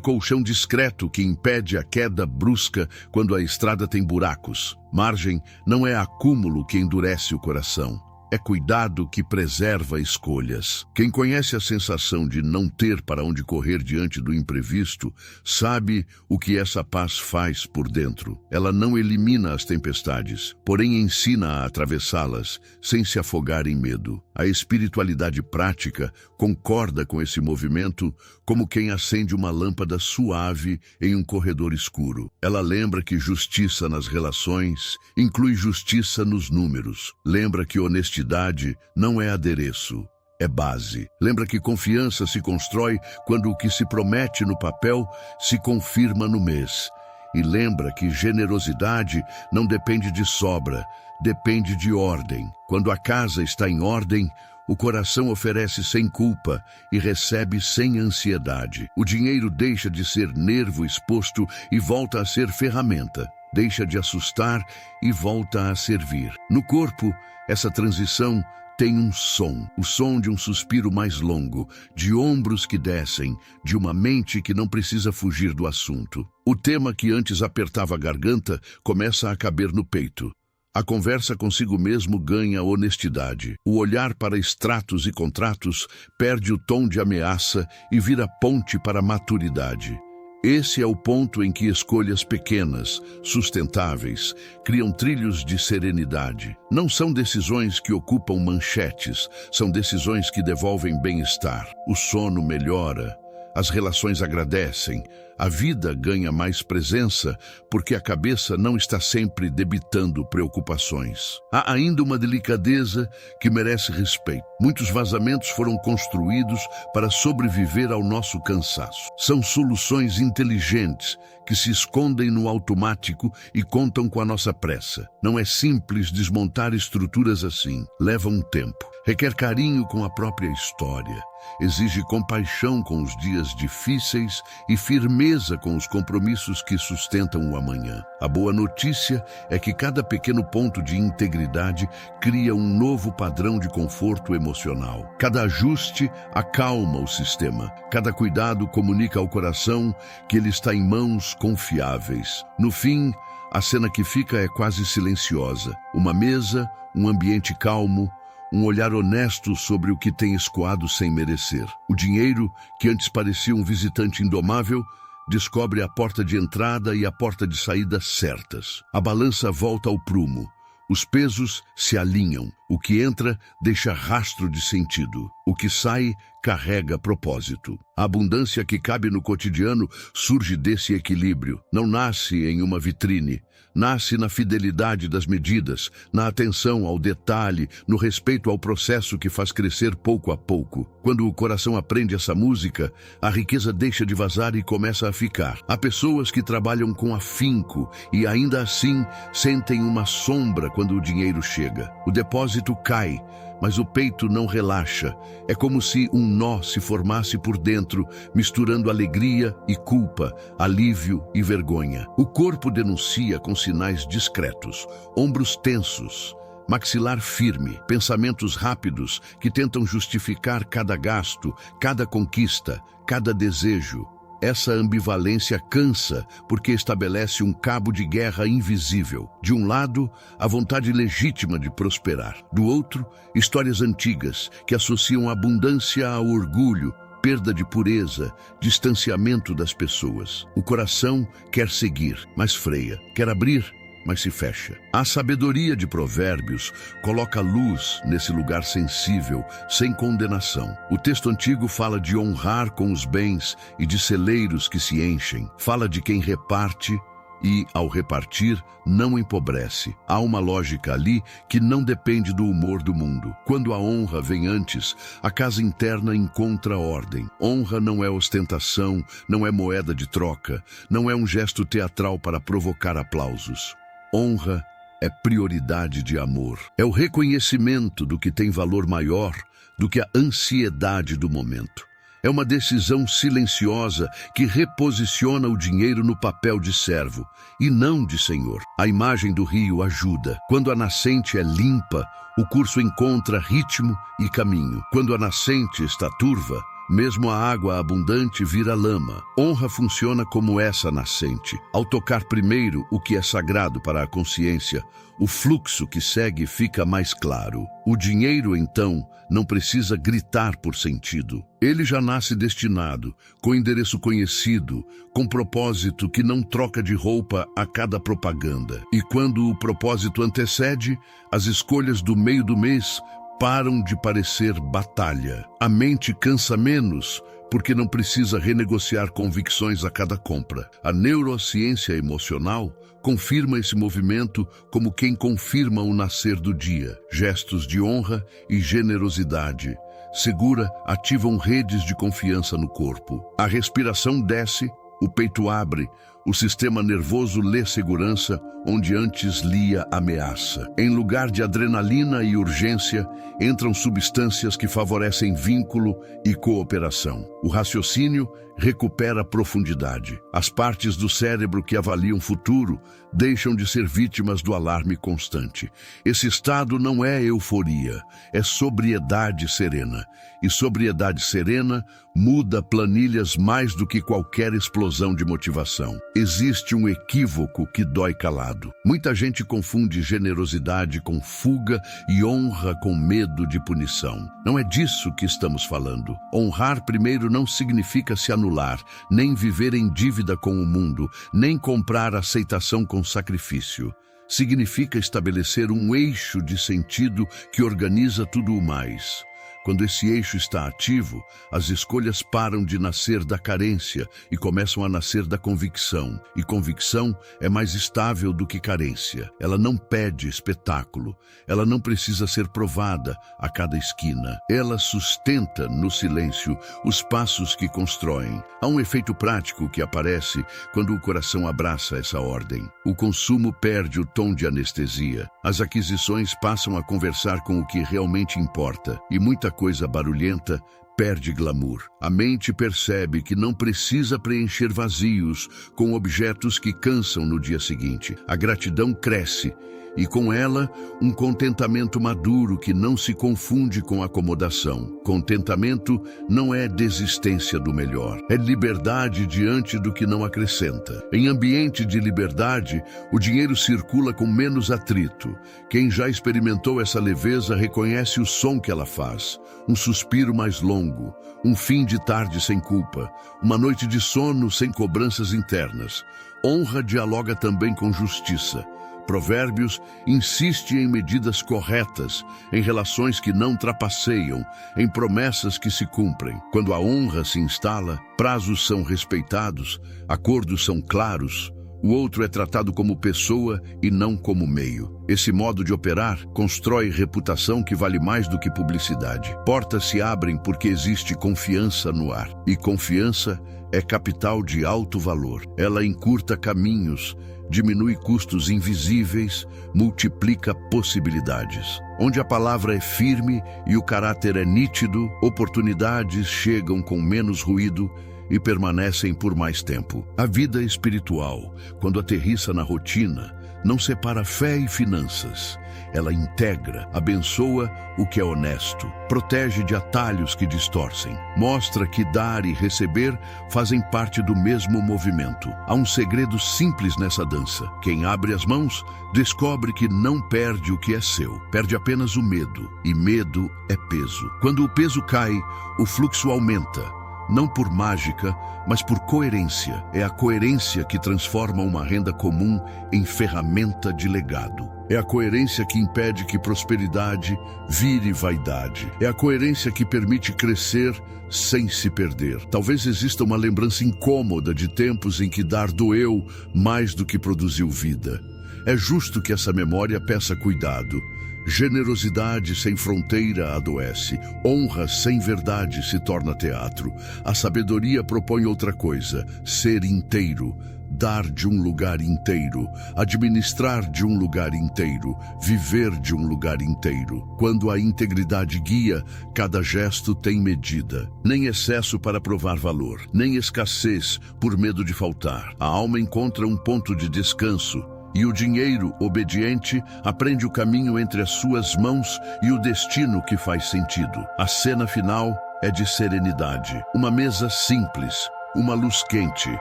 [SPEAKER 1] colchão discreto que impede a queda brusca quando a estrada tem buracos. Margem não é acúmulo que endurece o coração. É cuidado que preserva escolhas. Quem conhece a sensação de não ter para onde correr diante do imprevisto, sabe o que essa paz faz por dentro. Ela não elimina as tempestades, porém ensina a atravessá-las sem se afogar em medo. A espiritualidade prática concorda com esse movimento como quem acende uma lâmpada suave em um corredor escuro. Ela lembra que justiça nas relações inclui justiça nos números. Lembra que honestidade não é adereço, é base. Lembra que confiança se constrói quando o que se promete no papel se confirma no mês. E lembra que generosidade não depende de sobra, depende de ordem. Quando a casa está em ordem, o coração oferece sem culpa e recebe sem ansiedade. O dinheiro deixa de ser nervo exposto e volta a ser ferramenta. Deixa de assustar e volta a servir. No corpo, essa transição tem um som, o som de um suspiro mais longo, de ombros que descem, de uma mente que não precisa fugir do assunto. O tema que antes apertava a garganta começa a caber no peito. A conversa consigo mesmo ganha honestidade. O olhar para extratos e contratos perde o tom de ameaça e vira ponte para a maturidade. Esse é o ponto em que escolhas pequenas, sustentáveis, criam trilhos de serenidade. Não são decisões que ocupam manchetes, são decisões que devolvem bem-estar. O sono melhora, as relações agradecem, a vida ganha mais presença porque a cabeça não está sempre debitando preocupações. Há ainda uma delicadeza que merece respeito. Muitos vazamentos foram construídos para sobreviver ao nosso cansaço. São soluções inteligentes que se escondem no automático e contam com a nossa pressa. Não é simples desmontar estruturas assim. Leva um tempo. Requer carinho com a própria história. Exige compaixão com os dias difíceis e firmeza com os compromissos que sustentam o amanhã. A boa notícia é que cada pequeno ponto de integridade cria um novo padrão de conforto emocional. Cada ajuste acalma o sistema. Cada cuidado comunica ao coração que ele está em mãos confiáveis. No fim, a cena que fica é quase silenciosa. Uma mesa, um ambiente calmo, um olhar honesto sobre o que tem escoado sem merecer. O dinheiro, que antes parecia um visitante indomável, descobre a porta de entrada e a porta de saída certas. A balança volta ao prumo. Os pesos se alinham. O que entra deixa rastro de sentido. O que sai carrega propósito. A abundância que cabe no cotidiano surge desse equilíbrio. Não nasce em uma vitrine. Nasce na fidelidade das medidas, na atenção ao detalhe, no respeito ao processo que faz crescer pouco a pouco. Quando o coração aprende essa música, a riqueza deixa de vazar e começa a ficar. Há pessoas que trabalham com afinco e ainda assim sentem uma sombra quando o dinheiro chega. O depósito cai, mas o peito não relaxa. É como se um nó se formasse por dentro, misturando alegria e culpa, alívio e vergonha. O corpo denuncia com sinais discretos, ombros tensos, maxilar firme, pensamentos rápidos que tentam justificar cada gasto, cada conquista, cada desejo. Essa ambivalência cansa porque estabelece um cabo de guerra invisível. De um lado, a vontade legítima de prosperar. Do outro, histórias antigas que associam abundância ao orgulho, perda de pureza, distanciamento das pessoas. O coração quer seguir, mas freia. Quer abrir, mas se fecha. A sabedoria de Provérbios coloca luz nesse lugar sensível, sem condenação. O texto antigo fala de honrar com os bens e de celeiros que se enchem. Fala de quem reparte e, ao repartir, não empobrece. Há uma lógica ali que não depende do humor do mundo. Quando a honra vem antes, a casa interna encontra ordem. Honra não é ostentação, não é moeda de troca, não é um gesto teatral para provocar aplausos. Honra é prioridade de amor. É o reconhecimento do que tem valor maior do que a ansiedade do momento. É uma decisão silenciosa que reposiciona o dinheiro no papel de servo e não de senhor. A imagem do rio ajuda. Quando a nascente é limpa, o curso encontra ritmo e caminho. Quando a nascente está turva, mesmo a água abundante vira lama. Honra funciona como essa nascente. Ao tocar primeiro o que é sagrado para a consciência, o fluxo que segue fica mais claro. O dinheiro, então, não precisa gritar por sentido. Ele já nasce destinado, com endereço conhecido, com propósito que não troca de roupa a cada propaganda. E quando o propósito antecede, as escolhas do meio do mês param de parecer batalha. A mente cansa menos porque não precisa renegociar convicções a cada compra. A neurociência emocional confirma esse movimento como quem confirma o nascer do dia. Gestos de honra e generosidade segura ativam redes de confiança no corpo. A respiração desce, o peito abre, o sistema nervoso lê segurança onde antes lia ameaça. Em lugar de adrenalina e urgência, entram substâncias que favorecem vínculo e cooperação. O raciocínio recupera profundidade. As partes do cérebro que avaliam futuro deixam de ser vítimas do alarme constante. Esse estado não é euforia, é sobriedade serena. E sobriedade serena muda planilhas mais do que qualquer explosão de motivação. Existe um equívoco que dói calado. Muita gente confunde generosidade com fuga e honra com medo de punição. Não é disso que estamos falando. Honrar primeiro não significa se anular, nem viver em dívida com o mundo, nem comprar aceitação com sacrifício. Significa estabelecer um eixo de sentido que organiza tudo o mais. Quando esse eixo está ativo, as escolhas param de nascer da carência e começam a nascer da convicção. E convicção é mais estável do que carência. Ela não pede espetáculo. Ela não precisa ser provada a cada esquina. Ela sustenta no silêncio os passos que constroem. Há um efeito prático que aparece quando o coração abraça essa ordem. O consumo perde o tom de anestesia. As aquisições passam a conversar com o que realmente importa. E muita coisa barulhenta perde glamour. A mente percebe que não precisa preencher vazios com objetos que cansam no dia seguinte. A gratidão cresce e com ela um contentamento maduro que não se confunde com acomodação. Contentamento não é desistência do melhor, é liberdade diante do que não acrescenta. Em ambiente de liberdade, o dinheiro circula com menos atrito. Quem já experimentou essa leveza reconhece o som que ela faz. Um suspiro mais longo, um fim de tarde sem culpa, uma noite de sono sem cobranças internas. Honra dialoga também com justiça. Provérbios insiste em medidas corretas, em relações que não trapaceiam, em promessas que se cumprem. Quando a honra se instala, prazos são respeitados, acordos são claros, o outro é tratado como pessoa e não como meio. Esse modo de operar constrói reputação que vale mais do que publicidade. Portas se abrem porque existe confiança no ar. E confiança é capital de alto valor. Ela encurta caminhos, diminui custos invisíveis, multiplica possibilidades. Onde a palavra é firme e o caráter é nítido, oportunidades chegam com menos ruído e permanecem por mais tempo. A vida espiritual, quando aterrissa na rotina, não separa fé e finanças. Ela integra, abençoa o que é honesto, protege de atalhos que distorcem, mostra que dar e receber fazem parte do mesmo movimento. Há um segredo simples nessa dança. Quem abre as mãos descobre que não perde o que é seu, perde apenas o medo, e medo é peso. Quando o peso cai, o fluxo aumenta. Não por mágica, mas por coerência. É a coerência que transforma uma renda comum em ferramenta de legado. É a coerência que impede que prosperidade vire vaidade. É a coerência que permite crescer sem se perder. Talvez exista uma lembrança incômoda de tempos em que dar doeu mais do que produziu vida. É justo que essa memória peça cuidado. Generosidade sem fronteira adoece. Honra sem verdade se torna teatro. A sabedoria propõe outra coisa: ser inteiro, dar de um lugar inteiro, administrar de um lugar inteiro, viver de um lugar inteiro. Quando a integridade guia, cada gesto tem medida. Nem excesso para provar valor, nem escassez por medo de faltar. A alma encontra um ponto de descanso. E o dinheiro, obediente, aprende o caminho entre as suas mãos e o destino que faz sentido. A cena final é de serenidade. Uma mesa simples, uma luz quente.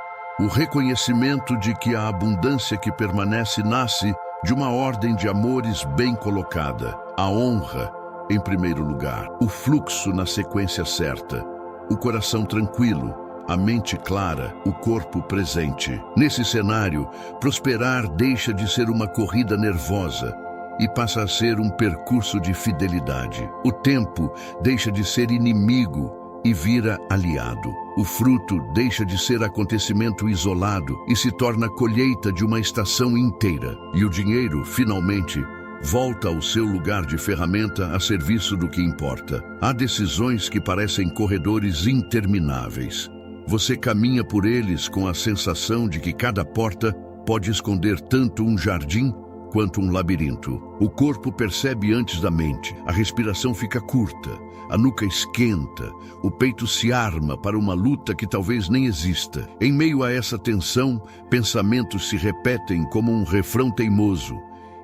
[SPEAKER 1] O reconhecimento de que a abundância que permanece nasce de uma ordem de amores bem colocada. A honra, em primeiro lugar. O fluxo na sequência certa. O coração tranquilo. A mente clara, o corpo presente. Nesse cenário, prosperar deixa de ser uma corrida nervosa e passa a ser um percurso de fidelidade. O tempo deixa de ser inimigo e vira aliado. O fruto deixa de ser acontecimento isolado e se torna colheita de uma estação inteira. E o dinheiro, finalmente, volta ao seu lugar de ferramenta a serviço do que importa. Há decisões que parecem corredores intermináveis. Você caminha por eles com a sensação de que cada porta pode esconder tanto um jardim quanto um labirinto. O corpo percebe antes da mente, a respiração fica curta, a nuca esquenta, o peito se arma para uma luta que talvez nem exista. Em meio a essa tensão, pensamentos se repetem como um refrão teimoso.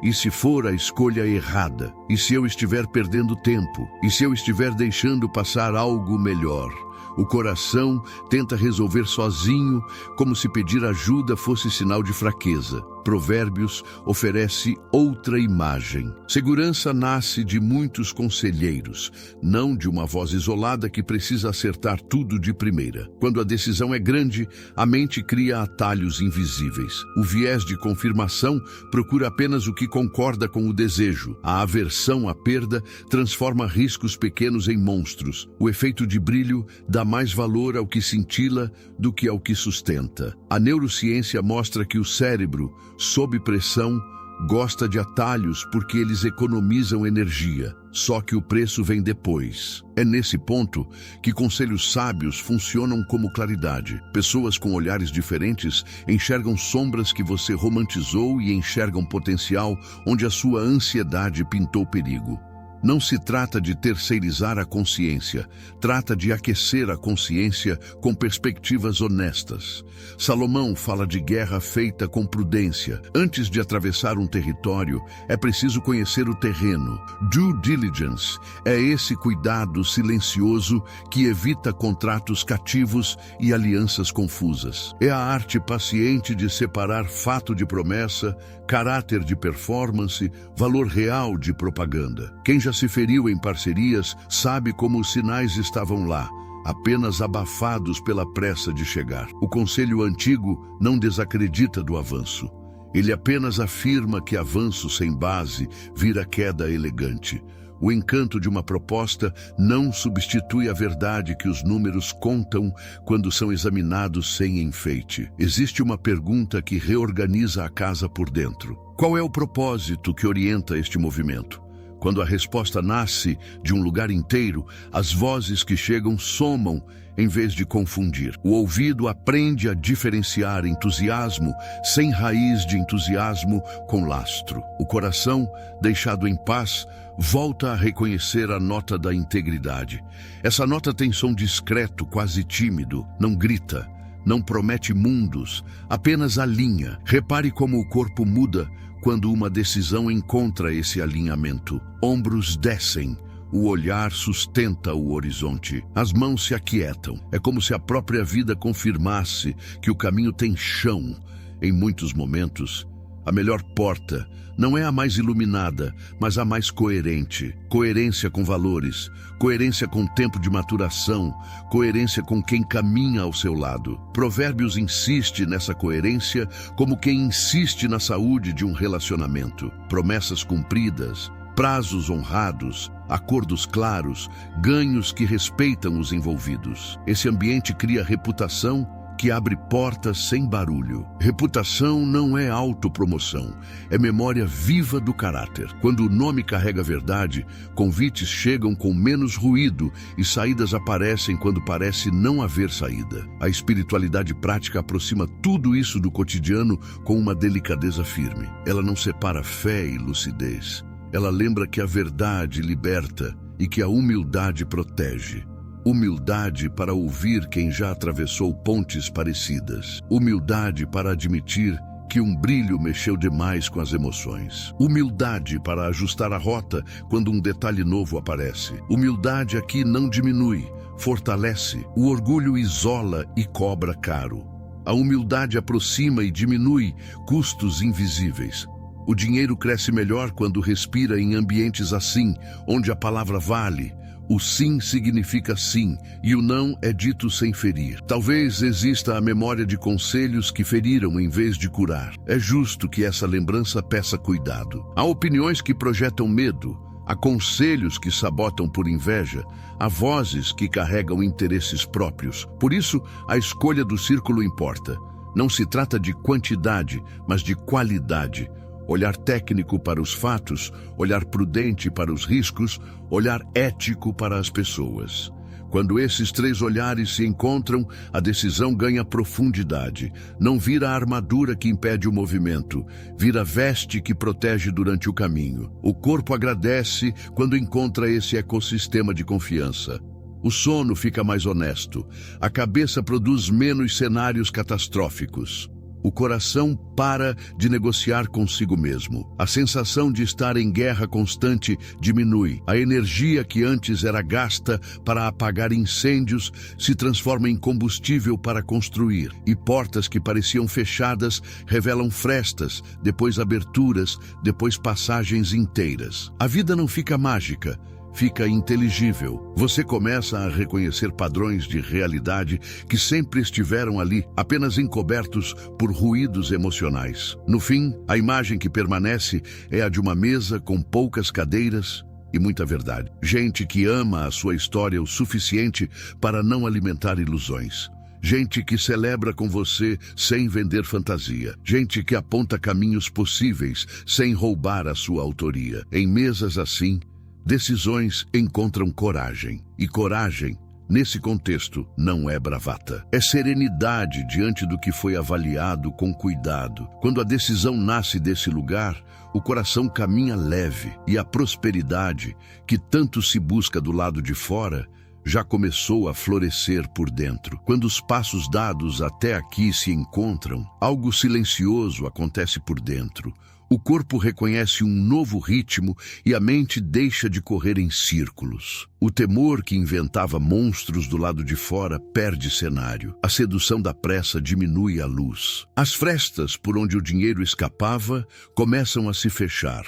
[SPEAKER 1] E se for a escolha errada? E se eu estiver perdendo tempo? E se eu estiver deixando passar algo melhor? O coração tenta resolver sozinho, como se pedir ajuda fosse sinal de fraqueza. Provérbios oferece outra imagem. Segurança nasce de muitos conselheiros, não de uma voz isolada que precisa acertar tudo de primeira. Quando a decisão é grande, a mente cria atalhos invisíveis. O viés de confirmação procura apenas o que concorda com o desejo. A aversão à perda transforma riscos pequenos em monstros. O efeito de brilho dá mais valor ao que cintila do que ao que sustenta. A neurociência mostra que o cérebro, sob pressão, gosta de atalhos porque eles economizam energia. Só que o preço vem depois. É nesse ponto que conselhos sábios funcionam como claridade. Pessoas com olhares diferentes enxergam sombras que você romantizou e enxergam potencial onde a sua ansiedade pintou perigo. Não se trata de terceirizar a consciência, trata de aquecer a consciência com perspectivas honestas. Salomão fala de guerra feita com prudência. Antes de atravessar um território, é preciso conhecer o terreno. Due diligence é esse cuidado silencioso que evita contratos cativos e alianças confusas. É a arte paciente de separar fato de promessa, caráter de performance, valor real de propaganda. Quem já se feriu em parcerias sabe como os sinais estavam lá, apenas abafados pela pressa de chegar. O conselho antigo não desacredita do avanço. Ele apenas afirma que avanço sem base vira queda elegante. O encanto de uma proposta não substitui a verdade que os números contam quando são examinados sem enfeite. Existe uma pergunta que reorganiza a casa por dentro. Qual é o propósito que orienta este movimento? Quando a resposta nasce de um lugar inteiro, as vozes que chegam somam em vez de confundir. O ouvido aprende a diferenciar entusiasmo sem raiz de entusiasmo com lastro. O coração, deixado em paz, volta a reconhecer a nota da integridade. Essa nota tem som discreto, quase tímido, não grita, não promete mundos, apenas alinha. Repare como o corpo muda quando uma decisão encontra esse alinhamento. Ombros descem, o olhar sustenta o horizonte, as mãos se aquietam. É como se a própria vida confirmasse que o caminho tem chão. Em muitos momentos, a melhor porta não é a mais iluminada, mas a mais coerente. Coerência com valores, coerência com tempo de maturação, coerência com quem caminha ao seu lado. Provérbios insiste nessa coerência como quem insiste na saúde de um relacionamento. Promessas cumpridas, prazos honrados, acordos claros, ganhos que respeitam os envolvidos. Esse ambiente cria reputação que abre portas sem barulho. Reputação não é autopromoção, é memória viva do caráter. Quando o nome carrega verdade, convites chegam com menos ruído e saídas aparecem quando parece não haver saída. A espiritualidade prática aproxima tudo isso do cotidiano com uma delicadeza firme. Ela não separa fé e lucidez. Ela lembra que a verdade liberta e que a humildade protege. Humildade para ouvir quem já atravessou pontes parecidas. Humildade para admitir que um brilho mexeu demais com as emoções. Humildade para ajustar a rota quando um detalhe novo aparece. Humildade aqui não diminui, fortalece. O orgulho isola e cobra caro. A humildade aproxima e diminui custos invisíveis. O dinheiro cresce melhor quando respira em ambientes assim, onde a palavra vale. O sim significa sim, e o não é dito sem ferir. Talvez exista a memória de conselhos que feriram em vez de curar. É justo que essa lembrança peça cuidado. Há opiniões que projetam medo, há conselhos que sabotam por inveja, há vozes que carregam interesses próprios. Por isso, a escolha do círculo importa. Não se trata de quantidade, mas de qualidade. Olhar técnico para os fatos, olhar prudente para os riscos, olhar ético para as pessoas. Quando esses três olhares se encontram, a decisão ganha profundidade. Não vira a armadura que impede o movimento, vira veste que protege durante o caminho. O corpo agradece quando encontra esse ecossistema de confiança. O sono fica mais honesto, a cabeça produz menos cenários catastróficos. O coração para de negociar consigo mesmo. A sensação de estar em guerra constante diminui. A energia que antes era gasta para apagar incêndios se transforma em combustível para construir. E portas que pareciam fechadas revelam frestas, depois aberturas, depois passagens inteiras. A vida não fica mágica. Fica inteligível. Você começa a reconhecer padrões de realidade que sempre estiveram ali, apenas encobertos por ruídos emocionais. No fim, a imagem que permanece é a de uma mesa com poucas cadeiras e muita verdade. Gente que ama a sua história o suficiente para não alimentar ilusões. Gente que celebra com você sem vender fantasia. Gente que aponta caminhos possíveis sem roubar a sua autoria. Em mesas assim, decisões encontram coragem. E coragem, nesse contexto, não é bravata. É serenidade diante do que foi avaliado com cuidado. Quando a decisão nasce desse lugar, o coração caminha leve e a prosperidade, que tanto se busca do lado de fora, já começou a florescer por dentro. Quando os passos dados até aqui se encontram, algo silencioso acontece por dentro. O corpo reconhece um novo ritmo e a mente deixa de correr em círculos. O temor que inventava monstros do lado de fora perde cenário. A sedução da pressa diminui a luz. As frestas por onde o dinheiro escapava começam a se fechar.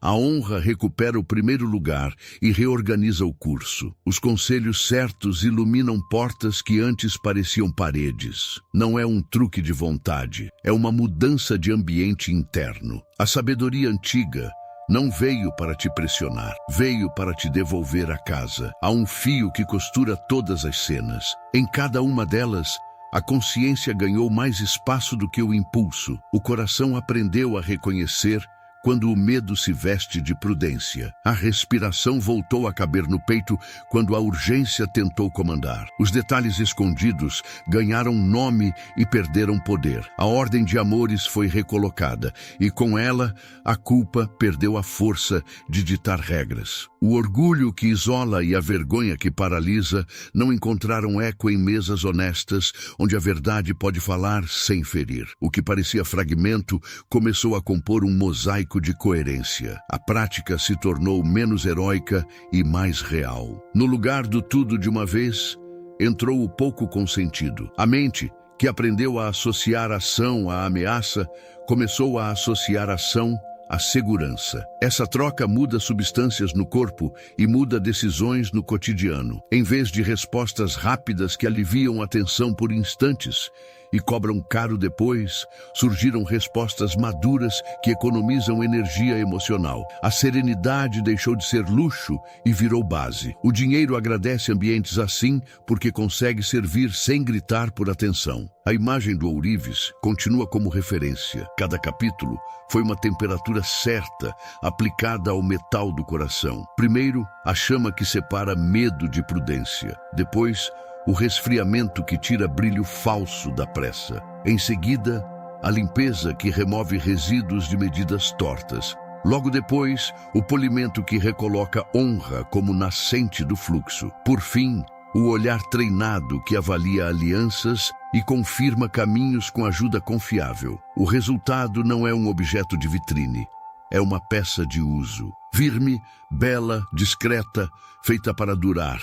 [SPEAKER 1] A honra recupera o primeiro lugar e reorganiza o curso. Os conselhos certos iluminam portas que antes pareciam paredes. Não é um truque de vontade, é uma mudança de ambiente interno. A sabedoria antiga não veio para te pressionar, veio para te devolver a casa. Há um fio que costura todas as cenas. Em cada uma delas, a consciência ganhou mais espaço do que o impulso. O coração aprendeu a reconhecer quando o medo se veste de prudência. A respiração voltou a caber no peito quando a urgência tentou comandar. Os detalhes escondidos ganharam nome e perderam poder. A ordem de amores foi recolocada e, com ela, a culpa perdeu a força de ditar regras. O orgulho que isola e a vergonha que paralisa não encontraram eco em mesas honestas, onde a verdade pode falar sem ferir. O que parecia fragmento começou a compor um mosaico de coerência. A prática se tornou menos heróica e mais real. No lugar do tudo de uma vez, entrou o pouco consentido. A mente, que aprendeu a associar ação à ameaça, começou a associar ação à segurança. Essa troca muda substâncias no corpo e muda decisões no cotidiano. Em vez de respostas rápidas que aliviam a tensão por instantes e cobram caro depois, surgiram respostas maduras que economizam energia emocional. A serenidade deixou de ser luxo e virou base. O dinheiro agradece ambientes assim porque consegue servir sem gritar por atenção. A imagem do ourives continua como referência. Cada capítulo foi uma temperatura certa aplicada ao metal do coração. Primeiro, a chama que separa medo de prudência. Depois, o resfriamento que tira brilho falso da pressa. Em seguida, a limpeza que remove resíduos de medidas tortas. Logo depois, o polimento que recoloca honra como nascente do fluxo. Por fim, o olhar treinado que avalia alianças e confirma caminhos com ajuda confiável. O resultado não é um objeto de vitrine, é uma peça de uso. Firme, bela, discreta, feita para durar.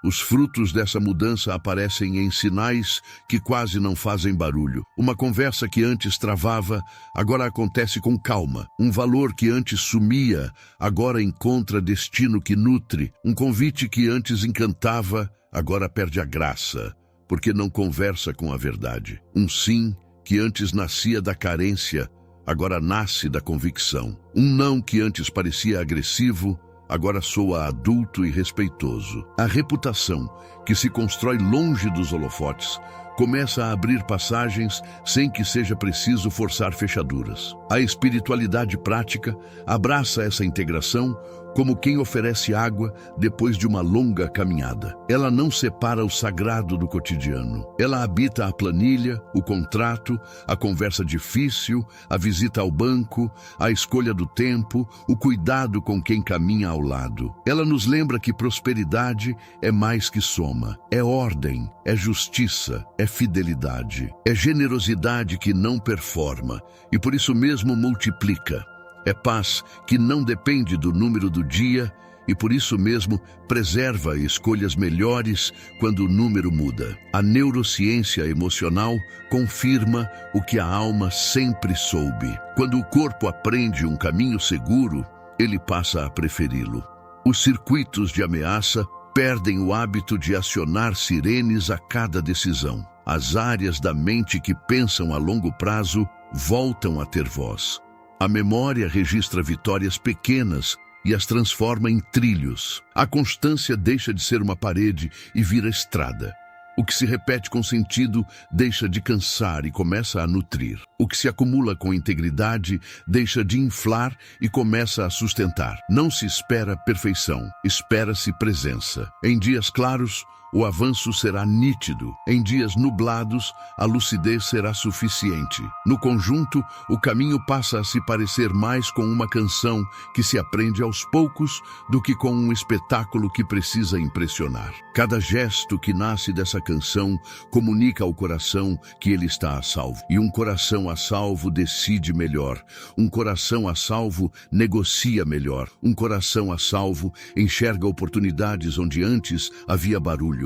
[SPEAKER 1] Os frutos dessa mudança aparecem em sinais que quase não fazem barulho. Uma conversa que antes travava, agora acontece com calma. Um valor que antes sumia, agora encontra destino que nutre. Um convite que antes encantava, agora perde a graça, porque não conversa com a verdade. Um sim que antes nascia da carência, agora nasce da convicção. Um não que antes parecia agressivo, agora soa adulto e respeitoso. A reputação, que se constrói longe dos holofotes, começa a abrir passagens sem que seja preciso forçar fechaduras. A espiritualidade prática abraça essa integração como quem oferece água depois de uma longa caminhada. Ela não separa o sagrado do cotidiano. Ela habita a planilha, o contrato, a conversa difícil, a visita ao banco, a escolha do tempo, o cuidado com quem caminha ao lado. Ela nos lembra que prosperidade é mais que soma. É ordem, é justiça, é fidelidade. É generosidade que não performa e por isso mesmo multiplica. É paz que não depende do número do dia e por isso mesmo preserva escolhas melhores quando o número muda. A neurociência emocional confirma o que a alma sempre soube. Quando o corpo aprende um caminho seguro, ele passa a preferi-lo. Os circuitos de ameaça perdem o hábito de acionar sirenes a cada decisão. As áreas da mente que pensam a longo prazo voltam a ter voz. A memória registra vitórias pequenas e as transforma em trilhos. A constância deixa de ser uma parede e vira estrada. O que se repete com sentido deixa de cansar e começa a nutrir. O que se acumula com integridade deixa de inflar e começa a sustentar. Não se espera perfeição, espera-se presença. Em dias claros, o avanço será nítido. Em dias nublados, a lucidez será suficiente. No conjunto, o caminho passa a se parecer mais com uma canção que se aprende aos poucos do que com um espetáculo que precisa impressionar. Cada gesto que nasce dessa canção comunica ao coração que ele está a salvo. E um coração a salvo decide melhor. Um coração a salvo negocia melhor. Um coração a salvo enxerga oportunidades onde antes havia barulho.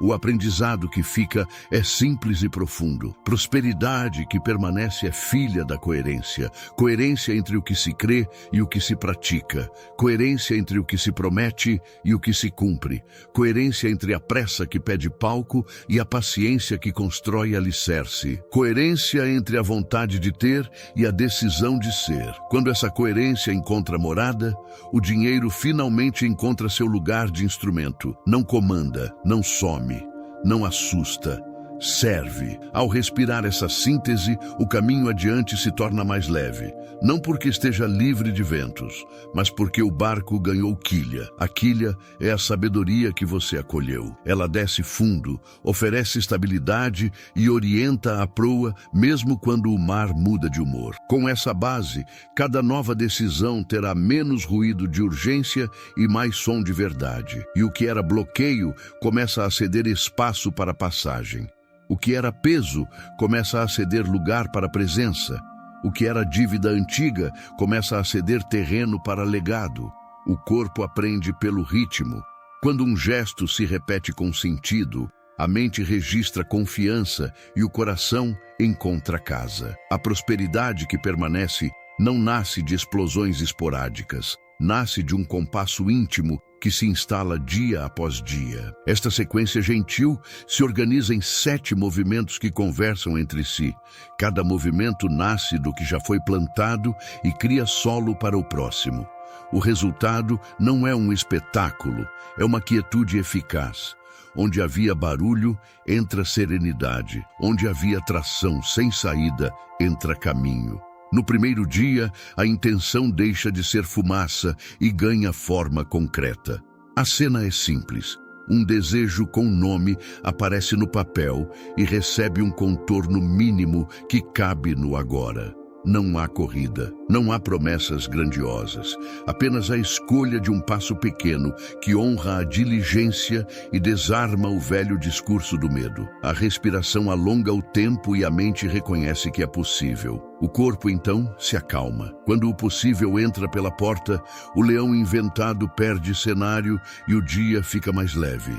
[SPEAKER 1] O aprendizado que fica é simples e profundo. Prosperidade que permanece é filha da coerência. Coerência entre o que se crê e o que se pratica. Coerência entre o que se promete e o que se cumpre. Coerência entre a pressa que pede palco e a paciência que constrói alicerce. Coerência entre a vontade de ter e a decisão de ser. Quando essa coerência encontra morada, o dinheiro finalmente encontra seu lugar de instrumento. Não comanda, não some, não assusta, serve. Ao respirar essa síntese, o caminho adiante se torna mais leve. Não porque esteja livre de ventos, mas porque o barco ganhou quilha. A quilha é a sabedoria que você acolheu. Ela desce fundo, oferece estabilidade e orienta a proa mesmo quando o mar muda de humor. Com essa base, cada nova decisão terá menos ruído de urgência e mais som de verdade. E o que era bloqueio começa a ceder espaço para passagem. O que era peso começa a ceder lugar para presença. O que era dívida antiga começa a ceder terreno para legado. O corpo aprende pelo ritmo. Quando um gesto se repete com sentido, a mente registra confiança e o coração encontra casa. A prosperidade que permanece não nasce de explosões esporádicas, nasce de um compasso íntimo que se instala dia após dia. Esta sequência gentil se organiza em 7 movimentos que conversam entre si. Cada movimento nasce do que já foi plantado e cria solo para o próximo. O resultado não é um espetáculo, é uma quietude eficaz. Onde havia barulho, entra serenidade. Onde havia tração sem saída, entra caminho. No primeiro dia, a intenção deixa de ser fumaça e ganha forma concreta. A cena é simples. Um desejo com nome aparece no papel e recebe um contorno mínimo que cabe no agora. Não há corrida, não há promessas grandiosas, apenas a escolha de um passo pequeno que honra a diligência e desarma o velho discurso do medo. A respiração alonga o tempo e a mente reconhece que é possível. O corpo, então, se acalma. Quando o possível entra pela porta, o leão inventado perde cenário e o dia fica mais leve.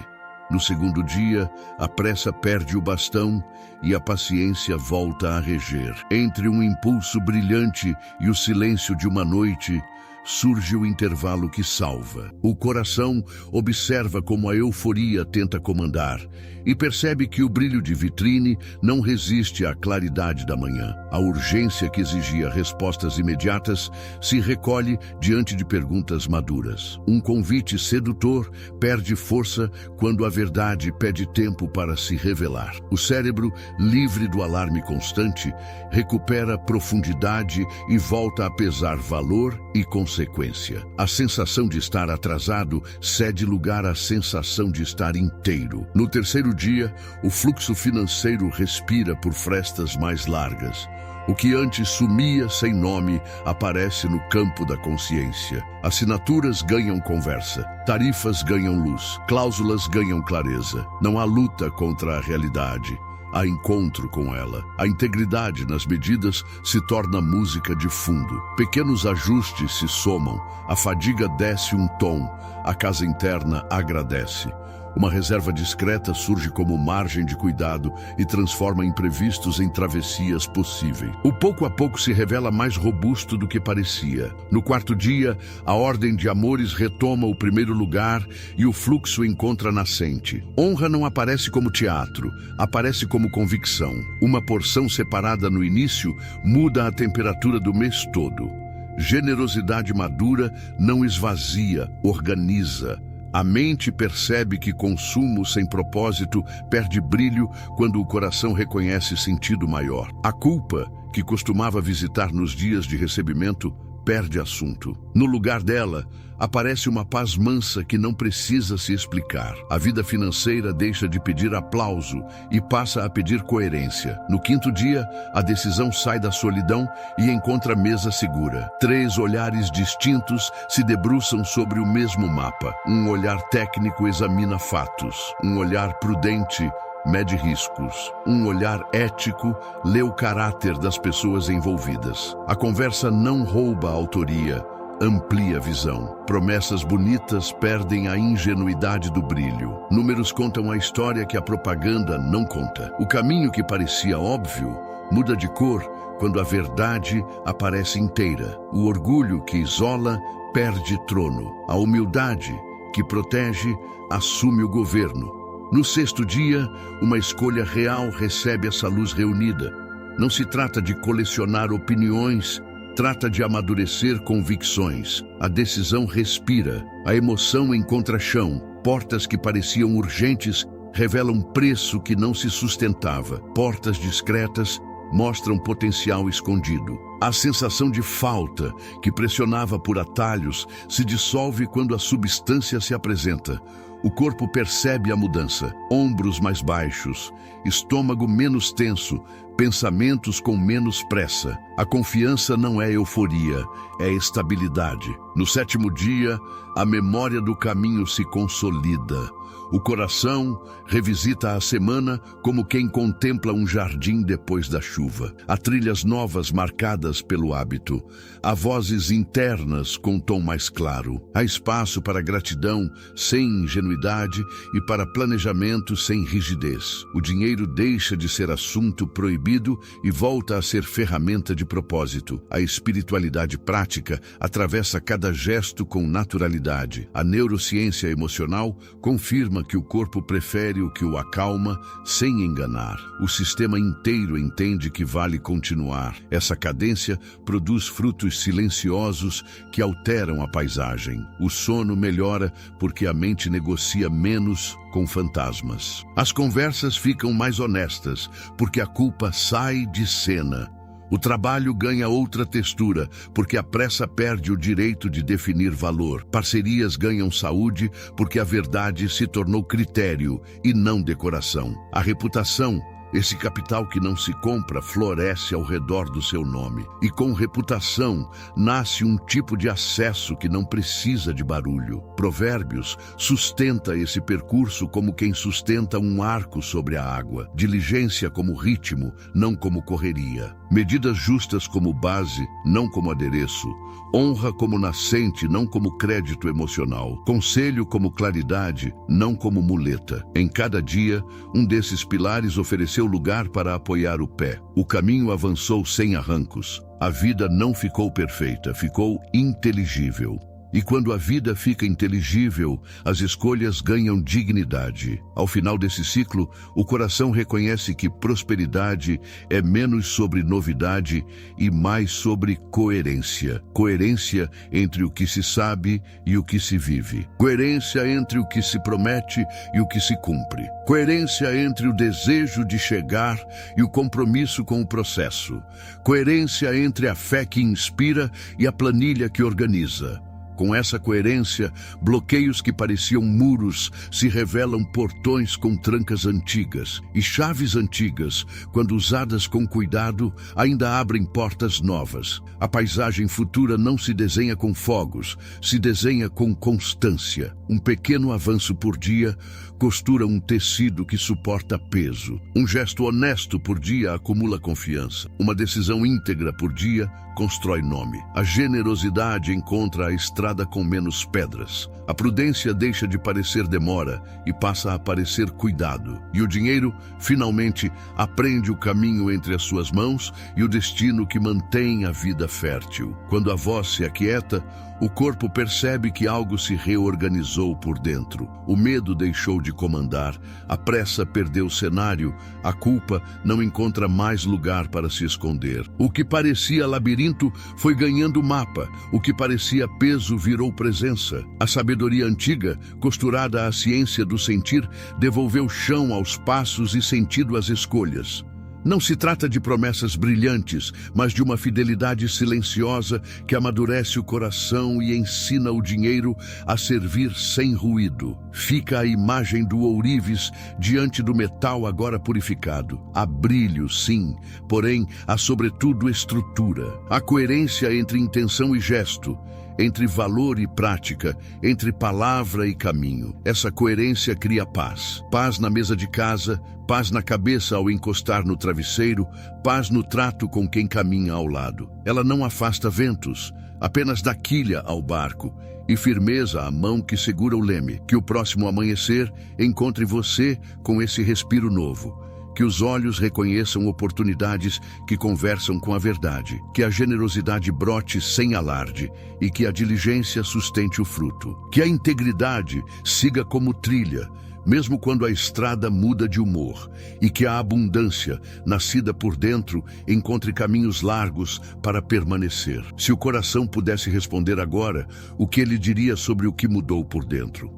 [SPEAKER 1] No segundo dia, a pressa perde o bastão e a paciência volta a reger. Entre um impulso brilhante e o silêncio de uma noite, surge o intervalo que salva. O coração observa como a euforia tenta comandar e percebe que o brilho de vitrine não resiste à claridade da manhã. A urgência que exigia respostas imediatas se recolhe diante de perguntas maduras. Um convite sedutor perde força quando a verdade pede tempo para se revelar. O cérebro, livre do alarme constante, recupera profundidade e volta a pesar valor e consequência. A sensação de estar atrasado cede lugar à sensação de estar inteiro. No terceiro dia, o fluxo financeiro respira por frestas mais largas. O que antes sumia sem nome aparece no campo da consciência. Assinaturas ganham conversa, tarifas ganham luz, cláusulas ganham clareza. Não há luta contra a realidade. Há encontro com ela. A integridade nas medidas se torna música de fundo. Pequenos ajustes se somam. A fadiga desce um tom. A casa interna agradece. Uma reserva discreta surge como margem de cuidado e transforma imprevistos em travessias possíveis. O pouco a pouco se revela mais robusto do que parecia. No quarto dia, a ordem de amores retoma o primeiro lugar e o fluxo encontra nascente. Honra não aparece como teatro, aparece como convicção. Uma porção separada no início muda a temperatura do mês todo. Generosidade madura não esvazia, organiza. A mente percebe que consumo sem propósito perde brilho quando o coração reconhece sentido maior. A culpa, que costumava visitar nos dias de recebimento, perde assunto. No lugar dela, aparece uma paz mansa que não precisa se explicar. A vida financeira deixa de pedir aplauso e passa a pedir coerência. No quinto dia, a decisão sai da solidão e encontra mesa segura. 3 olhares distintos se debruçam sobre o mesmo mapa. Um olhar técnico examina fatos. Um olhar prudente mede riscos. Um olhar ético lê o caráter das pessoas envolvidas. A conversa não rouba a autoria, amplia a visão. Promessas bonitas perdem a ingenuidade do brilho. Números contam a história que a propaganda não conta. O caminho que parecia óbvio muda de cor quando a verdade aparece inteira. O orgulho que isola perde trono. A humildade que protege assume o governo. No sexto dia, uma escolha real recebe essa luz reunida. Não se trata de colecionar opiniões, trata de amadurecer convicções. A decisão respira, a emoção encontra chão. Portas que pareciam urgentes revelam preço que não se sustentava. Portas discretas mostram potencial escondido. A sensação de falta, que pressionava por atalhos, se dissolve quando a substância se apresenta. O corpo percebe a mudança. Ombros mais baixos, estômago menos tenso, pensamentos com menos pressa. A confiança não é euforia, é estabilidade. No sétimo dia, a memória do caminho se consolida. O coração revisita a semana como quem contempla um jardim depois da chuva. Há trilhas novas marcadas pelo hábito. Há vozes internas com tom mais claro. Há espaço para gratidão sem ingenuidade e para planejamento sem rigidez. O dinheiro deixa de ser assunto proibido e volta a ser ferramenta de propósito. A espiritualidade prática atravessa cada gesto com naturalidade. A neurociência emocional confirma que o corpo prefere o que o acalma sem enganar. O sistema inteiro entende que vale continuar. Essa cadência produz frutos silenciosos que alteram a paisagem. O sono melhora porque a mente negocia menos com fantasmas. As conversas ficam mais honestas porque a culpa sai de cena. O trabalho ganha outra textura, porque a pressa perde o direito de definir valor. Parcerias ganham saúde, porque a verdade se tornou critério e não decoração. A reputação, esse capital que não se compra, floresce ao redor do seu nome. E com reputação, nasce um tipo de acesso que não precisa de barulho. Provérbios sustenta esse percurso como quem sustenta um arco sobre a água. Diligência como ritmo, não como correria. Medidas justas como base, não como adereço. Honra como nascente, não como crédito emocional. Conselho como claridade, não como muleta. Em cada dia, um desses pilares ofereceu lugar para apoiar o pé. O caminho avançou sem arrancos. A vida não ficou perfeita, ficou inteligível. E quando a vida fica inteligível, as escolhas ganham dignidade. Ao final desse ciclo, o coração reconhece que prosperidade é menos sobre novidade e mais sobre coerência. Coerência entre o que se sabe e o que se vive. Coerência entre o que se promete e o que se cumpre. Coerência entre o desejo de chegar e o compromisso com o processo. Coerência entre a fé que inspira e a planilha que organiza. Com essa coerência, bloqueios que pareciam muros se revelam portões com trancas antigas, e chaves antigas, quando usadas com cuidado, ainda abrem portas novas. A paisagem futura não se desenha com fogos, se desenha com constância. Um pequeno avanço por dia costura um tecido que suporta peso. Um gesto honesto por dia acumula confiança. Uma decisão íntegra por dia constrói nome. A generosidade encontra a estrada com menos pedras. A prudência deixa de parecer demora e passa a parecer cuidado. E o dinheiro, finalmente, aprende o caminho entre as suas mãos e o destino que mantém a vida fértil. Quando a voz se aquieta, o corpo percebe que algo se reorganizou por dentro. O medo deixou de comandar, a pressa perdeu o cenário, a culpa não encontra mais lugar para se esconder. O que parecia labirinto foi ganhando mapa, o que parecia peso virou presença. A sabedoria antiga, costurada à ciência do sentir, devolveu chão aos passos e sentido às escolhas. Não se trata de promessas brilhantes, mas de uma fidelidade silenciosa que amadurece o coração e ensina o dinheiro a servir sem ruído. Fica a imagem do ourives diante do metal agora purificado. Há brilho, sim, porém há sobretudo estrutura. Há coerência entre intenção e gesto, entre valor e prática, entre palavra e caminho. Essa coerência cria paz. Paz na mesa de casa, paz na cabeça ao encostar no travesseiro, paz no trato com quem caminha ao lado. Ela não afasta ventos, apenas dá quilha ao barco e firmeza à mão que segura o leme. Que o próximo amanhecer encontre você com esse respiro novo. Que os olhos reconheçam oportunidades que conversam com a verdade. Que a generosidade brote sem alarde e que a diligência sustente o fruto. Que a integridade siga como trilha, mesmo quando a estrada muda de humor. E que a abundância, nascida por dentro, encontre caminhos largos para permanecer. Se o coração pudesse responder agora, o que ele diria sobre o que mudou por dentro?